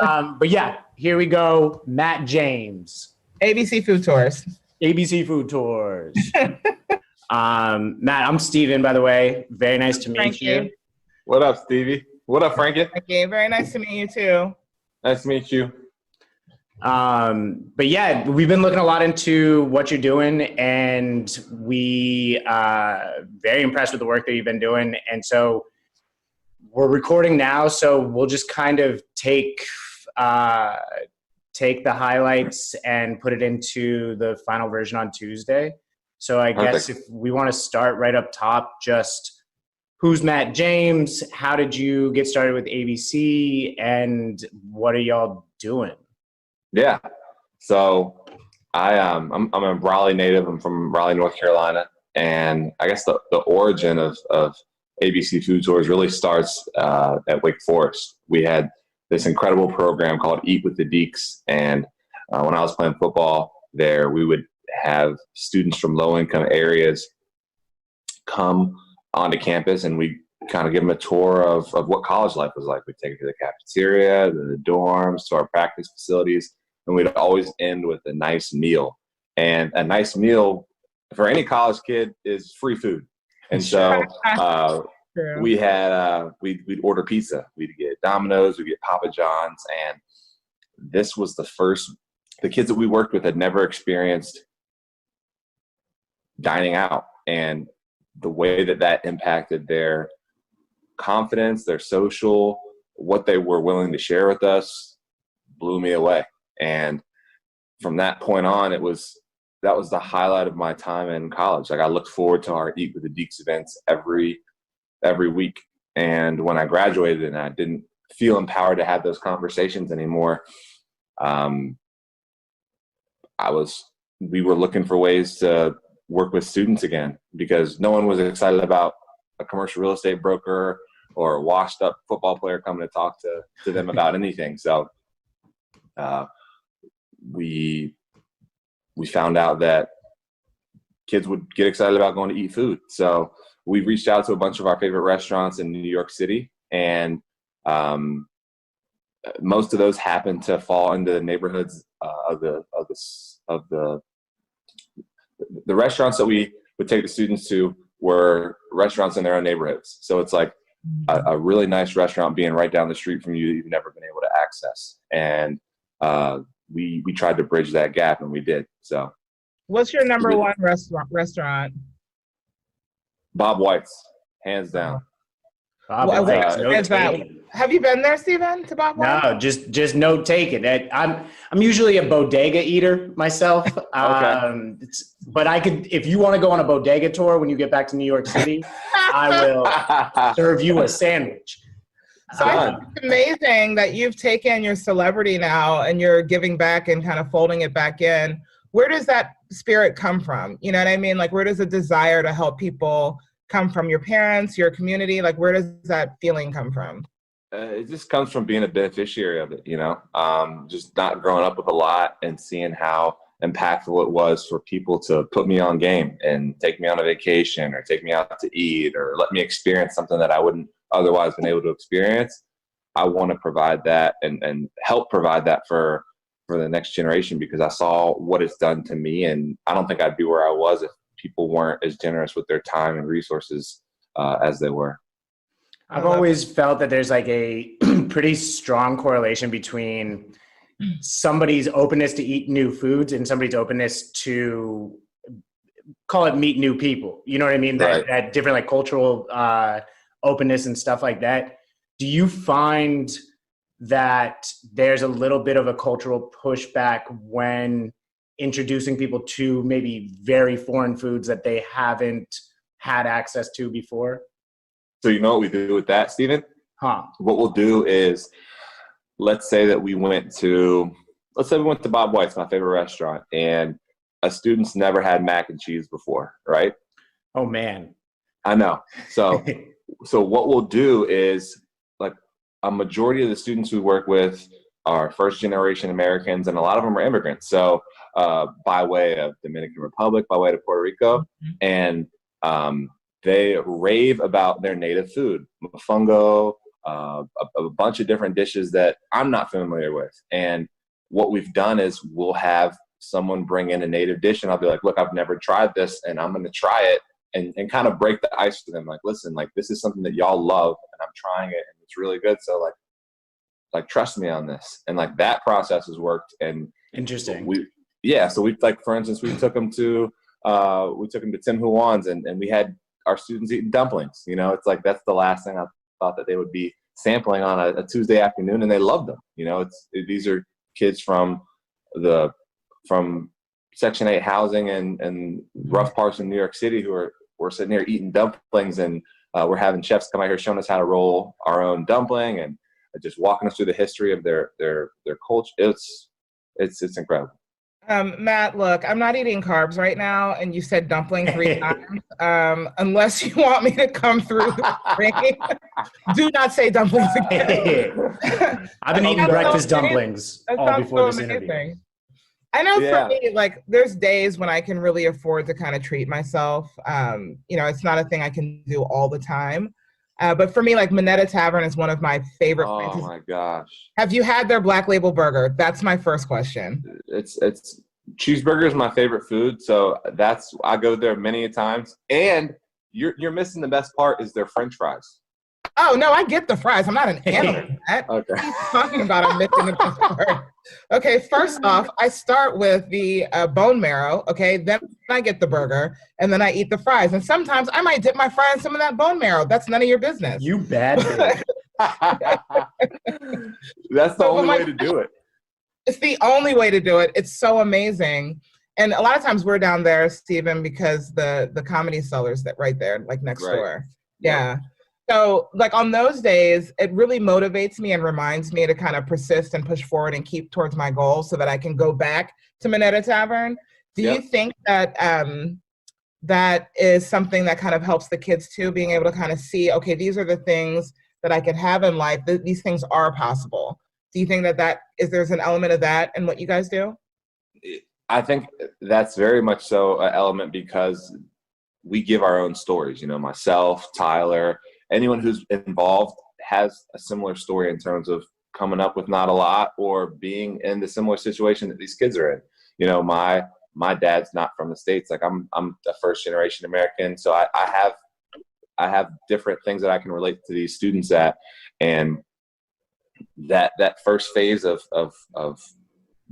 But yeah, here we go. Matt James. ABC Food Tours. ABC Food Tours. Matt, I'm Steven, by the way. Very nice to meet you. What up, Stevie? What up, Franqi? Okay, very nice to meet you too. Nice to meet you. But yeah, we've been looking a lot into what you're doing, and we very impressed with the work that you've been doing. And so we're recording now, so we'll just kind of take the highlights and put it into the final version on Tuesday. So I guess if we want to start right up top, just who's Matt James? How did you get started with ABC? And what are y'all doing? Yeah. So I'm a Raleigh native. I'm from Raleigh, North Carolina. And I guess the origin of ABC Food Tours really starts at Wake Forest. We had this incredible program called Eat with the Deeks. And when I was playing football there, we would have students from low-income areas come onto campus, and we kind of give them a tour of what college life was like. We'd take them to the cafeteria, to the dorms, to our practice facilities, and we'd always end with a nice meal. And a nice meal for any college kid is free food. And so we had we'd order pizza. We'd get Domino's, we'd get Papa John's, and this was the kids that we worked with had never experienced dining out, and the way that impacted their confidence, their social, what they were willing to share with us blew me away. And from that point on, that was the highlight of my time in college. Like I looked forward to our Eat with the Deeks events every week. And when I graduated and I didn't feel empowered to have those conversations anymore, we were looking for ways to work with students again, because no one was excited about a commercial real estate broker or a washed up football player coming to talk to them about anything. So we found out that kids would get excited about going to eat food. So we reached out to a bunch of our favorite restaurants in New York City, and most of those happened to fall into the neighborhoods of the restaurants that we would take the students to were restaurants in their own neighborhoods. So it's like a really nice restaurant being right down the street from you that you've never been able to access. And we tried to bridge that gap, and we did. So what's your number one restaurant? Bob White's, hands down. Have you been there, Stephen, to Bob White's? No, just note taken. I'm usually a bodega eater myself. Okay. But I could, if you want to go on a bodega tour when you get back to New York City, I will serve you a sandwich. So I think it's amazing that you've taken your celebrity now and you're giving back and kind of folding it back in. Where does that spirit come from? You know what I mean? Like, where does the desire to help people come from? Your parents, your community? Like, where does that feeling come from? It just comes from being a beneficiary of it, you know, just not growing up with a lot and seeing how impactful it was for people to put me on game and take me on a vacation or take me out to eat or let me experience something that I wouldn't otherwise been able to experience. I want to provide that and help provide that for for the next generation, because I saw what it's done to me, and I don't think I'd be where I was if people weren't as generous with their time and resources as they were. I've always felt that there's like a pretty strong correlation between somebody's openness to eat new foods and somebody's openness to call it meet new people. You know what I mean? Right. That different like cultural openness and stuff like that. Do you find that there's a little bit of a cultural pushback when introducing people to maybe very foreign foods that they haven't had access to before? So you know what we do with that, Stephen? Huh. What we'll do is, let's say we went to Bob White's, my favorite restaurant, and a student's never had mac and cheese before, right? Oh man. I know. So what we'll do is, like, a majority of the students we work with are first generation Americans, and a lot of them are immigrants. So by way of Dominican Republic, by way of Puerto Rico, and they rave about their native food, mofongo, a bunch of different dishes that I'm not familiar with. And what we've done is we'll have someone bring in a native dish, and I'll be like, look, I've never tried this, and I'm going to try it, and kind of break the ice for them. Like, listen, like, this is something that y'all love, and I'm trying it, and it's really good. So like trust me on this. And like, that process has worked. And interesting. So we, like, for instance, we took them to Tim Huan's, and we had our students eating dumplings. You know, it's like, that's the last thing I thought that they would be sampling on a Tuesday afternoon, and they loved them. You know, these are kids from Section 8 housing and rough parts of New York City who we're sitting here eating dumplings, and we're having chefs come out here showing us how to roll our own dumpling and just walking us through the history of their culture. It's incredible. Matt, look, I'm not eating carbs right now, and you said dumpling 3 times. Unless you want me to come through the screen, do not say dumplings again. I've been eating breakfast dumplings all before this interview. I know for me, like, there's days when I can really afford to kind of treat myself. You know, it's not a thing I can do all the time. But for me, like, Minetta Tavern is one of my favorite places. Oh my gosh. Have you had their Black Label burger? That's my first question. It's cheeseburger is my favorite food. So I go there many a times. And you're missing the best part is their French fries. Oh, no, I get the fries. I'm not an animal. Okay. What are you talking about? I'm missing the best part. Okay, first off, I start with the bone marrow, okay? Then I get the burger, and then I eat the fries. And sometimes I might dip my fry in some of that bone marrow. That's none of your business. You bad bitch. That's the only way to do it. It's the only way to do it. It's so amazing. And a lot of times we're down there, Stephen, because the Comedy Cellar's that right there, like next door. Yeah. So, like, on those days, it really motivates me and reminds me to kind of persist and push forward and keep towards my goals so that I can go back to Minetta Tavern. Do you think that that is something that kind of helps the kids too, being able to kind of see, okay, these are the things that I could have in life. These things are possible. Do you think there's an element of that in what you guys do? I think that's very much so an element, because we give our own stories. You know, myself, Tyler, anyone who's involved has a similar story in terms of coming up with not a lot or being in the similar situation that these kids are in. You know, my dad's not from the States. Like, I'm a first generation American. So I have different things that I can relate to these students at. And that first phase of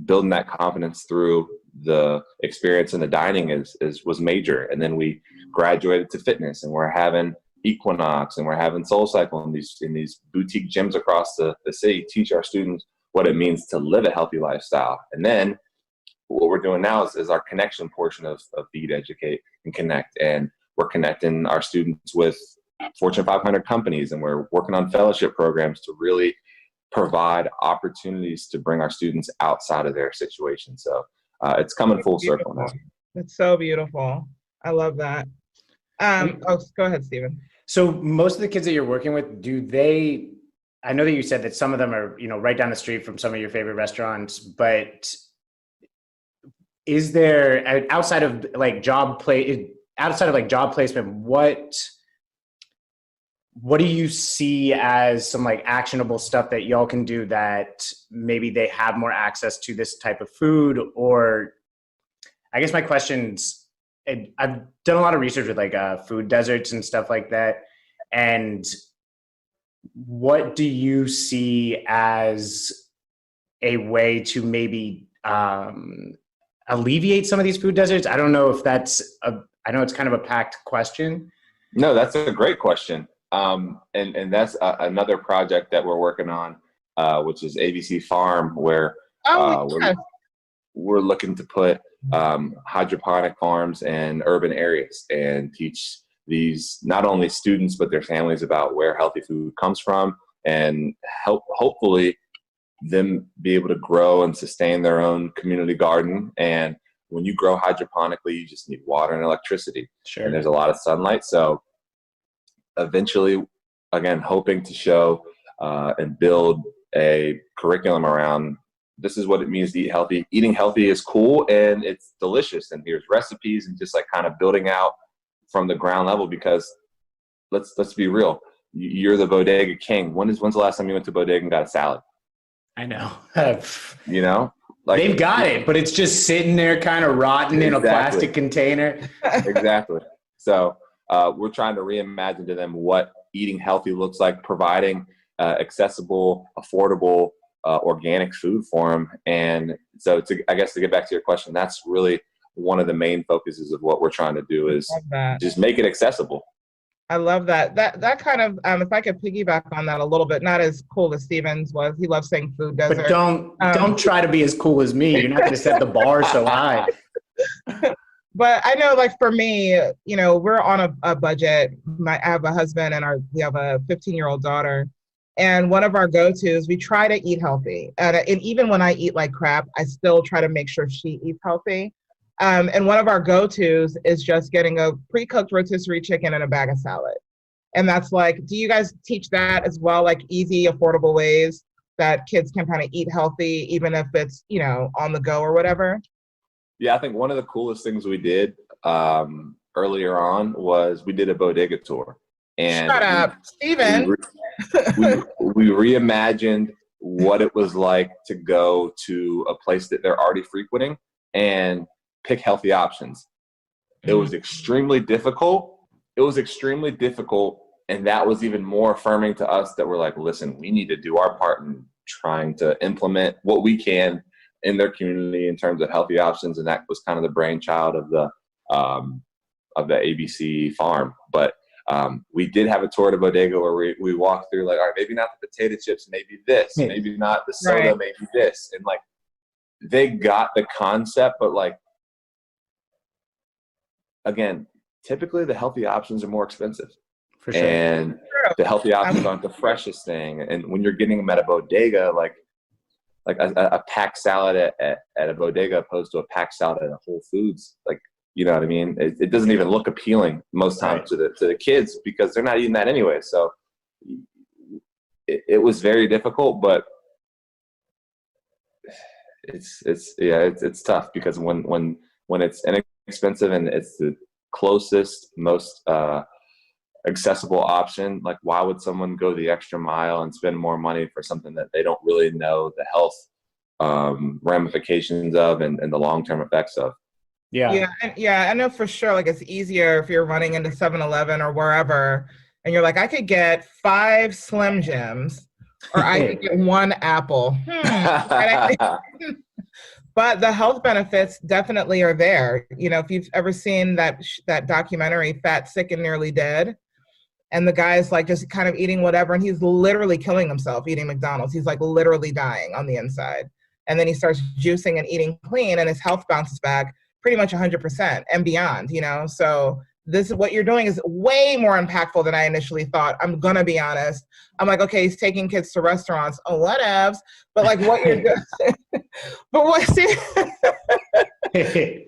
building that confidence through the experience in the dining was major. And then we graduated to fitness, and we're having Equinox, and we're having Soul Cycle in these boutique gyms across the city, teach our students what it means to live a healthy lifestyle. And then what we're doing now is our connection portion of Feed, Educate, and Connect. And we're connecting our students with Fortune 500 companies, and we're working on fellowship programs to really provide opportunities to bring our students outside of their situation. So it's coming full circle now. It's so beautiful. I love that. Go ahead, Stephen. So most of the kids that you're working with, I know that you said that some of them are, you know, right down the street from some of your favorite restaurants, but is there, outside of like job placement, what what do you see as some like actionable stuff that y'all can do that maybe they have more access to this type of food? Or I guess my question's, I've done a lot of research with like food deserts and stuff like that. And what do you see as a way to maybe alleviate some of these food deserts? I don't know if I know it's kind of a packed question. No, that's a great question. And that's another project that we're working on, which is ABC Farm, where we're looking to put hydroponic farms in urban areas and teach these not only students but their families about where healthy food comes from, and hopefully them be able to grow and sustain their own community garden. And when you grow hydroponically, you just need water and electricity. Sure. And there's a lot of sunlight. So eventually, again, hoping to show and build a curriculum around this is what it means to eat healthy. Eating healthy is cool and it's delicious. And here's recipes, and just like kind of building out from the ground level, because let's be real. You're the bodega king. When's the last time you went to bodega and got a salad? I know. You know, like they've got it, but it's just sitting there kind of rotten in a plastic container. Exactly. So we're trying to reimagine to them what eating healthy looks like, providing accessible, affordable, organic food for them. And so I guess to get back to your question, that's really one of the main focuses of what we're trying to do, is just make it accessible. I love that. That kind of, if I could piggyback on that a little bit, not as cool as Stevens was. He loves saying food desert. But don't try to be as cool as me. You're not going to set the bar so high. But I know, like for me, you know, we're on a budget. I have a husband and we have a 15-year-old daughter. And one of our go-tos, we try to eat healthy. And even when I eat like crap, I still try to make sure she eats healthy. And one of our go-tos is just getting a pre-cooked rotisserie chicken and a bag of salad. And that's like, do you guys teach that as well? Like easy, affordable ways that kids can kind of eat healthy, even if it's, you know, on the go or whatever? Yeah, I think one of the coolest things we did earlier on was we did a bodega tour. And shut up, Steven. We reimagined what it was like to go to a place that they're already frequenting and pick healthy options. It was extremely difficult. And that was even more affirming to us that we're like, listen, we need to do our part in trying to implement what we can in their community in terms of healthy options. And that was kind of the brainchild of the ABC Farm. But we did have a tour to bodega where we walked through like, all right, maybe not the potato chips, maybe this, maybe not the soda, right, maybe this. And like, they got the concept, but like, again, typically the healthy options are more expensive. For sure. And the healthy options aren't the freshest thing. And when you're getting them at a bodega, like a packed salad at a bodega opposed to a packed salad at a Whole Foods, like, you know what I mean? It doesn't even look appealing most times to the kids because they're not eating that anyway. So it was very difficult, but it's tough because when it's inexpensive and it's the closest, most accessible option, like why would someone go the extra mile and spend more money for something that they don't really know the health ramifications of and the long-term effects of? Yeah, I know for sure. Like it's easier if you're running into 7-Eleven or wherever, and you're like, I could get 5 Slim Jims, or I could get 1 apple. But the health benefits definitely are there. You know, if you've ever seen that documentary, Fat, Sick, and Nearly Dead, and the guy's like just kind of eating whatever, and he's literally killing himself eating McDonald's. He's like literally dying on the inside. And then he starts juicing and eating clean, and his health bounces back pretty much 100% and beyond, you know? So this is what you're doing is way more impactful than I initially thought. I'm going to be honest. I'm like, okay, he's taking kids to restaurants. Oh, whatevs. But like what you're doing,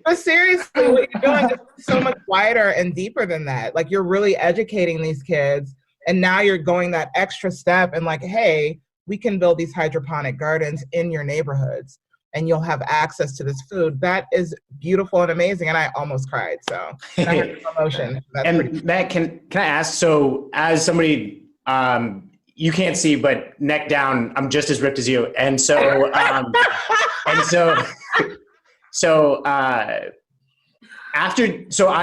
but seriously, what you're doing is so much wider and deeper than that. Like you're really educating these kids, and now you're going that extra step and like, hey, we can build these hydroponic gardens in your neighborhoods. and you'll have access to this food. That is beautiful and amazing. And I almost cried. So I had emotion. And Matt, can I ask, so as somebody, you can't see, but neck down, I'm just as ripped as you. And so, so I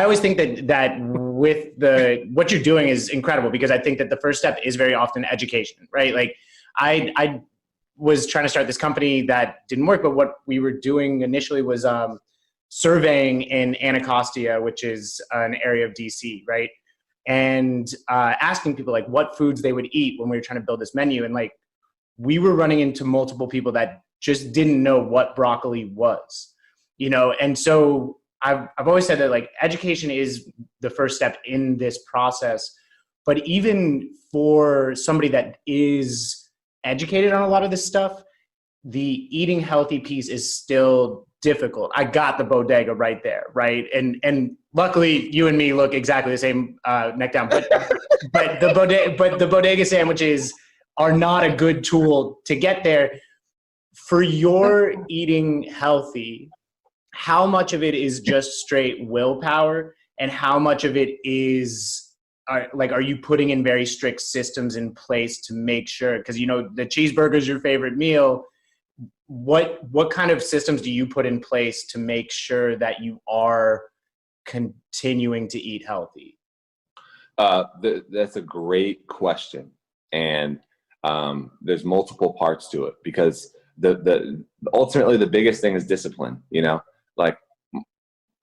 always think that with what you're doing is incredible, because I think that the first step is very often education, right? Like I was trying to start this company that didn't work, but what we were doing initially was surveying in Anacostia, which is an area of DC, right? And asking people like what foods they would eat when we were trying to build this menu. And like, we were running into multiple people that just didn't know what broccoli was, And so I've always said that like education is the first step in this process, but even for somebody that is educated on a lot of this stuff, the eating healthy piece is still difficult. I got the bodega right there, right? And luckily you and me look exactly the same neck down, but the bodega sandwiches are not a good tool to get there. For your eating healthy, how much of it is just straight willpower, and how much of it is are you putting in very strict systems in place to make sure, because the cheeseburger is your favorite meal. What kind of systems do you put in place to make sure that you are continuing to eat healthy? That's a great question, and there's multiple parts to it, because ultimately the biggest thing is discipline. Like,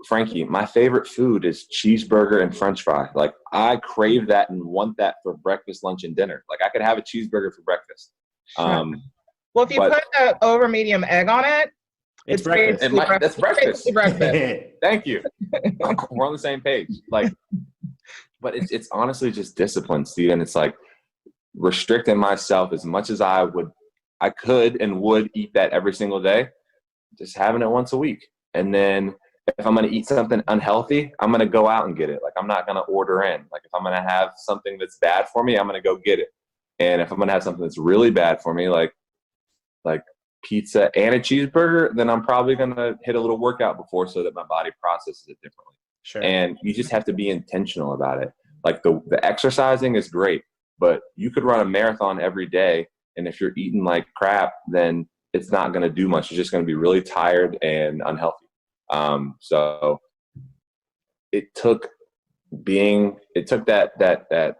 Franqi, my favorite food is cheeseburger and French fry. Like, I crave that and want that for breakfast, lunch, and dinner. Like, I could have a cheeseburger for breakfast. Well, if you put an over medium egg on it, it's breakfast. That's breakfast. Breakfast. Thank you. We're on the same page. Like, but it's honestly just discipline, Steven. It's like restricting myself as much as I could and would eat that every single day, just having it once a week. And then if I'm going to eat something unhealthy, I'm going to go out and get it. Like, I'm not going to order in. Like, if I'm going to have something that's bad for me, I'm going to go get it. And if I'm going to have something that's really bad for me, like pizza and a cheeseburger, then I'm probably going to hit a little workout before, so that my body processes it differently. Sure. And you just have to be intentional about it. Like, the exercising is great, but you could run a marathon every day, and if you're eating like crap, then it's not going to do much. You're just going to be really tired and unhealthy. So it took that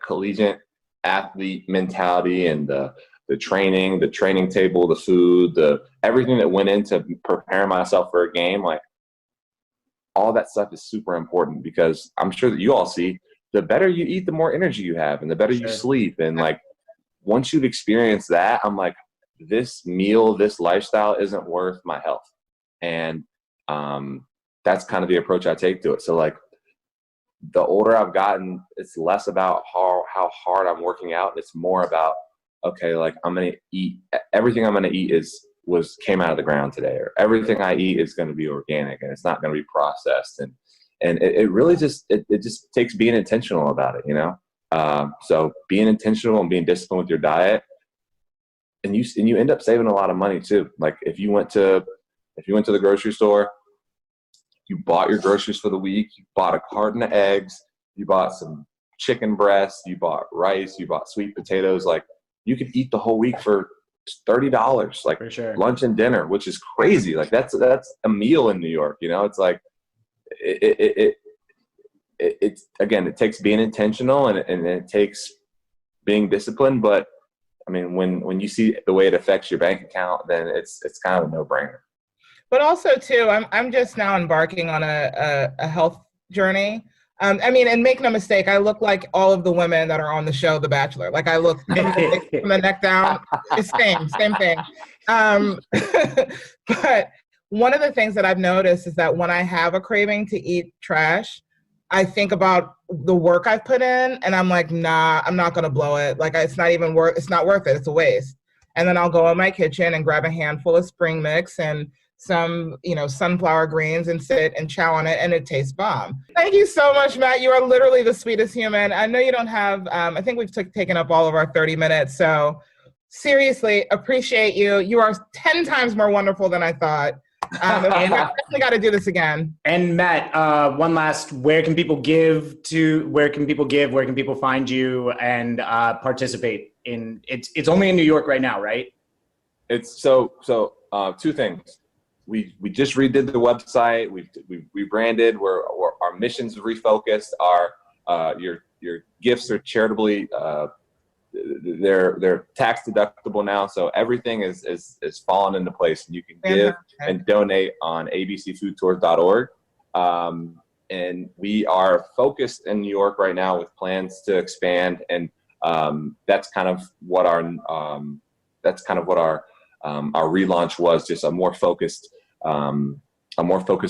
collegiate athlete mentality, and the training table, the food, everything that went into preparing myself for a game. Like, all that stuff is super important, because I'm sure that you all see, the better you eat, the more energy you have, and the better you sleep. And like, once you've experienced that, I'm like, this lifestyle isn't worth my health. And that's kind of the approach I take to it. So like, the older I've gotten, it's less about how hard I'm working out. It's more about, okay, like, I'm going to eat, everything I'm going to eat came out of the ground today, or everything I eat is going to be organic, and it's not going to be processed. And it really just takes being intentional about it, so being intentional and being disciplined with your diet, and you end up saving a lot of money too. Like, if you went to the grocery store, you bought your groceries for the week, you bought a carton of eggs, you bought some chicken breasts, you bought rice, you bought sweet potatoes, like, you could eat the whole week for $30, like, for sure. Lunch and dinner, which is crazy. Like, that's a meal in New York, it's like, it's again, it takes being intentional, and it takes being disciplined. But I mean, when you see the way it affects your bank account, then it's kind of a no-brainer. But also too, I'm just now embarking on a health journey. I mean, and make no mistake, I look like all of the women that are on the show The Bachelor. Like, I look from the neck down. It's same thing. But one of the things that I've noticed is that when I have a craving to eat trash, I think about the work I've put in, and I'm like, nah, I'm not gonna blow it. Like, it's not worth it. It's a waste. And then I'll go in my kitchen and grab a handful of spring mix and some, sunflower greens, and sit and chow on it, and it tastes bomb. Thank you so much, Matt. You are literally the sweetest human. I know you don't have, I think we've taken up all of our 30 minutes. So seriously appreciate you. You are 10 times more wonderful than I thought. I definitely got to do this again. And Matt, one last, where can people where can people find you and participate in, it's only in New York right now, right? It's so two things. We just redid the website. We rebranded. Our missions refocused. Your gifts are charitably, they're tax deductible now. So everything is fallen into place. You can give and donate on abcfoodtours.org. And we are focused in New York right now with plans to expand. And that's kind of what our relaunch was, just a more focused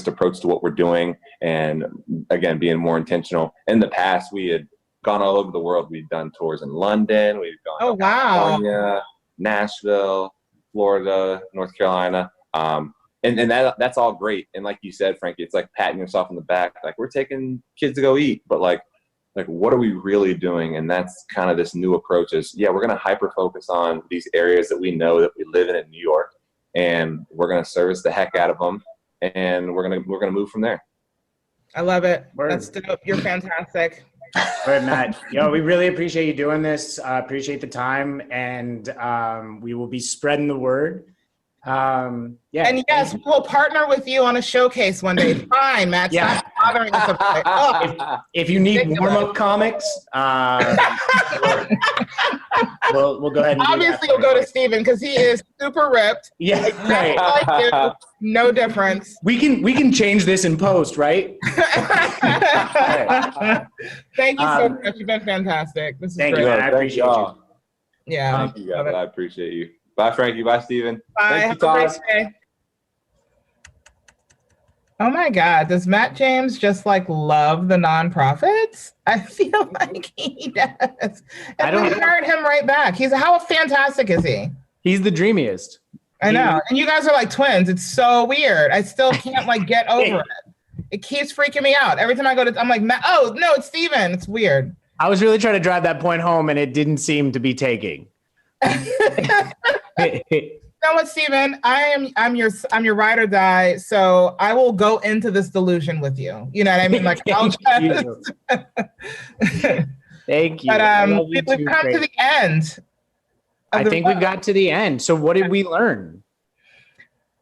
approach to what we're doing, and again, being more intentional. In the past, we had gone all over the world. We've done tours in London, we've gone to California, Nashville, Florida, North Carolina, and that's all great. And like you said, Franqi, it's like patting yourself on the back, like we're taking kids to go eat, but like what are we really doing? And that's kind of this new approach is, we're going to hyper focus on these areas that we know that we live in New York, and we're going to service the heck out of them, and we're going to move from there. I love it. That's dope. You're fantastic. All right, Matt. We really appreciate you doing this. Appreciate the time, and we will be spreading the word. And yes, we'll partner with you on a showcase one day. Fine, Matt. Stop bothering us about it. If you need warm-up comics, we'll go ahead and obviously you'll go to Steven because he is super ripped. Yeah, exactly like you. No difference. We can change this in post, right? Thank you so much. You've been fantastic. This is great. You. I appreciate you. Yeah. Thank you, guys. I appreciate you. Bye, Franqi. Bye, Steven. Bye. Thank you, Have a great day. Oh my God, does Matt James just like love the nonprofits? I feel like he does. And we heard him right back. How fantastic is he? He's the dreamiest. I know. And you guys are like twins. It's so weird. I still can't like get over it. It keeps freaking me out. Every time I go to, I'm like, oh no, it's Steven. It's weird. I was really trying to drive that point home and it didn't seem to be taking. You know what, Steven? I'm your ride or die, so I will go into this delusion with you. You know what I mean? Like, I'll just... Thank you. But we've come to the end. I think we've got to the end. So what did we learn?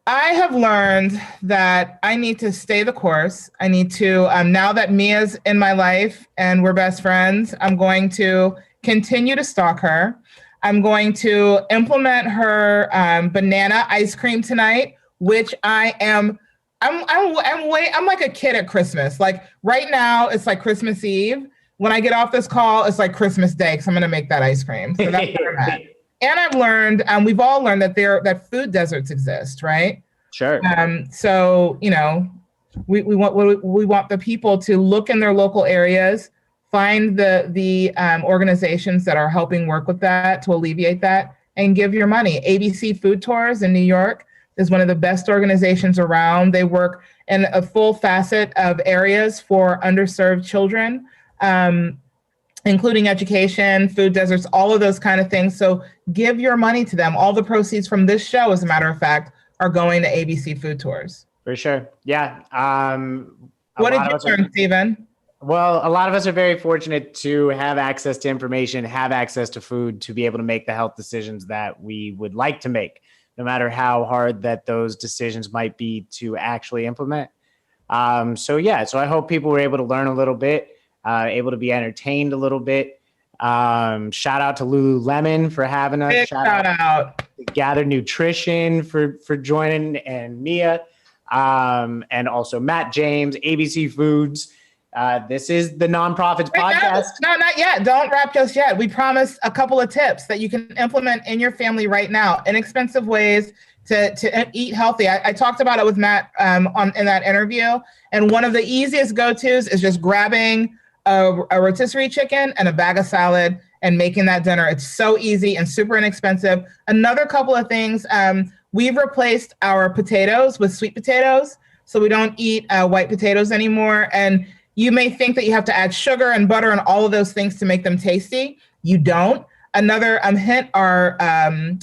I have learned that I need to stay the course. I need to, now that Mia's in my life and we're best friends, I'm going to continue to stalk her. I'm going to implement her banana ice cream tonight, which I'm like a kid at Christmas. Like right now, it's like Christmas Eve. When I get off this call, it's like Christmas Day because I'm going to make that ice cream. So that's where I'm at. And I've learned, we've all learned that food deserts exist, right? Sure. So we want the people to look in their local areas. Find the organizations that are helping work with that to alleviate that and give your money. ABC Food Tours in New York is one of the best organizations around. They work in a full facet of areas for underserved children, including education, food deserts, all of those kind of things. So give your money to them. All the proceeds from this show, as a matter of fact, are going to ABC Food Tours. For sure. Yeah. What did you learn, Steven? Well, a lot of us are very fortunate to have access to information, have access to food, to be able to make the health decisions that we would like to make, no matter how hard that those decisions might be to actually implement. So I hope people were able to learn a little bit, able to be entertained a little bit. Shout out to Lululemon for having us. Big shout out. Gather Nutrition for joining, and Mia, and also Matt James, ABC Foods. This is the Nonprofits Podcast. No, not yet. Don't wrap just yet. We promised a couple of tips that you can implement in your family right now. Inexpensive ways to eat healthy. I talked about it with Matt in that interview. And one of the easiest go-tos is just grabbing a rotisserie chicken and a bag of salad and making that dinner. It's so easy and super inexpensive. Another couple of things, we've replaced our potatoes with sweet potatoes. So we don't eat white potatoes anymore. And you may think that you have to add sugar and butter and all of those things to make them tasty. You don't. another hint are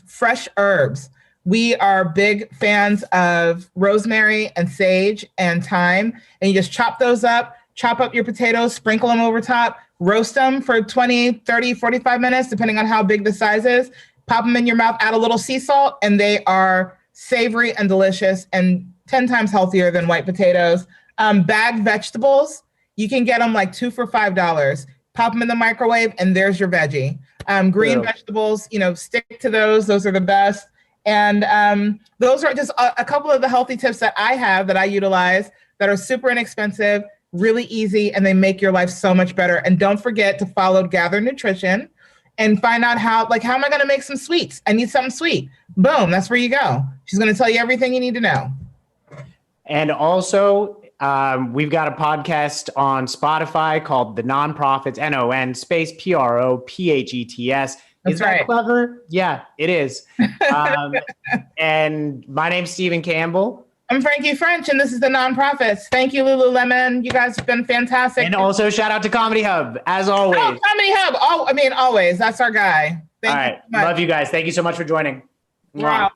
fresh herbs. We are big fans of rosemary and sage and thyme, and you just chop those up, chop up your potatoes, sprinkle them over top, roast them for 20, 30, 45 minutes, depending on how big the size is. Pop them in your mouth, add a little sea salt, and they are savory and delicious and 10 times healthier than white potatoes. Bagged vegetables, you can get them like 2 for $5. Pop them in the microwave, and there's your veggie. Green vegetables, stick to those. Those are the best. And those are just a couple of the healthy tips that I have that I utilize that are super inexpensive, really easy, and they make your life so much better. And don't forget to follow Gather Nutrition and find out how am I going to make some sweets? I need something sweet. Boom, that's where you go. She's going to tell you everything you need to know. And also, we've got a podcast on Spotify called The Nonprofits, NON space PROPHETS. Is that clever? Yeah, it is. And my name's Stephen Campbell. I'm Franqi French, and this is The Nonprofits. Thank you, Lululemon. You guys have been fantastic. And also shout out to Comedy Hub, as always. Oh, Comedy Hub. Always. That's our guy. All right. Love you guys. Thank you so much for joining. Wow.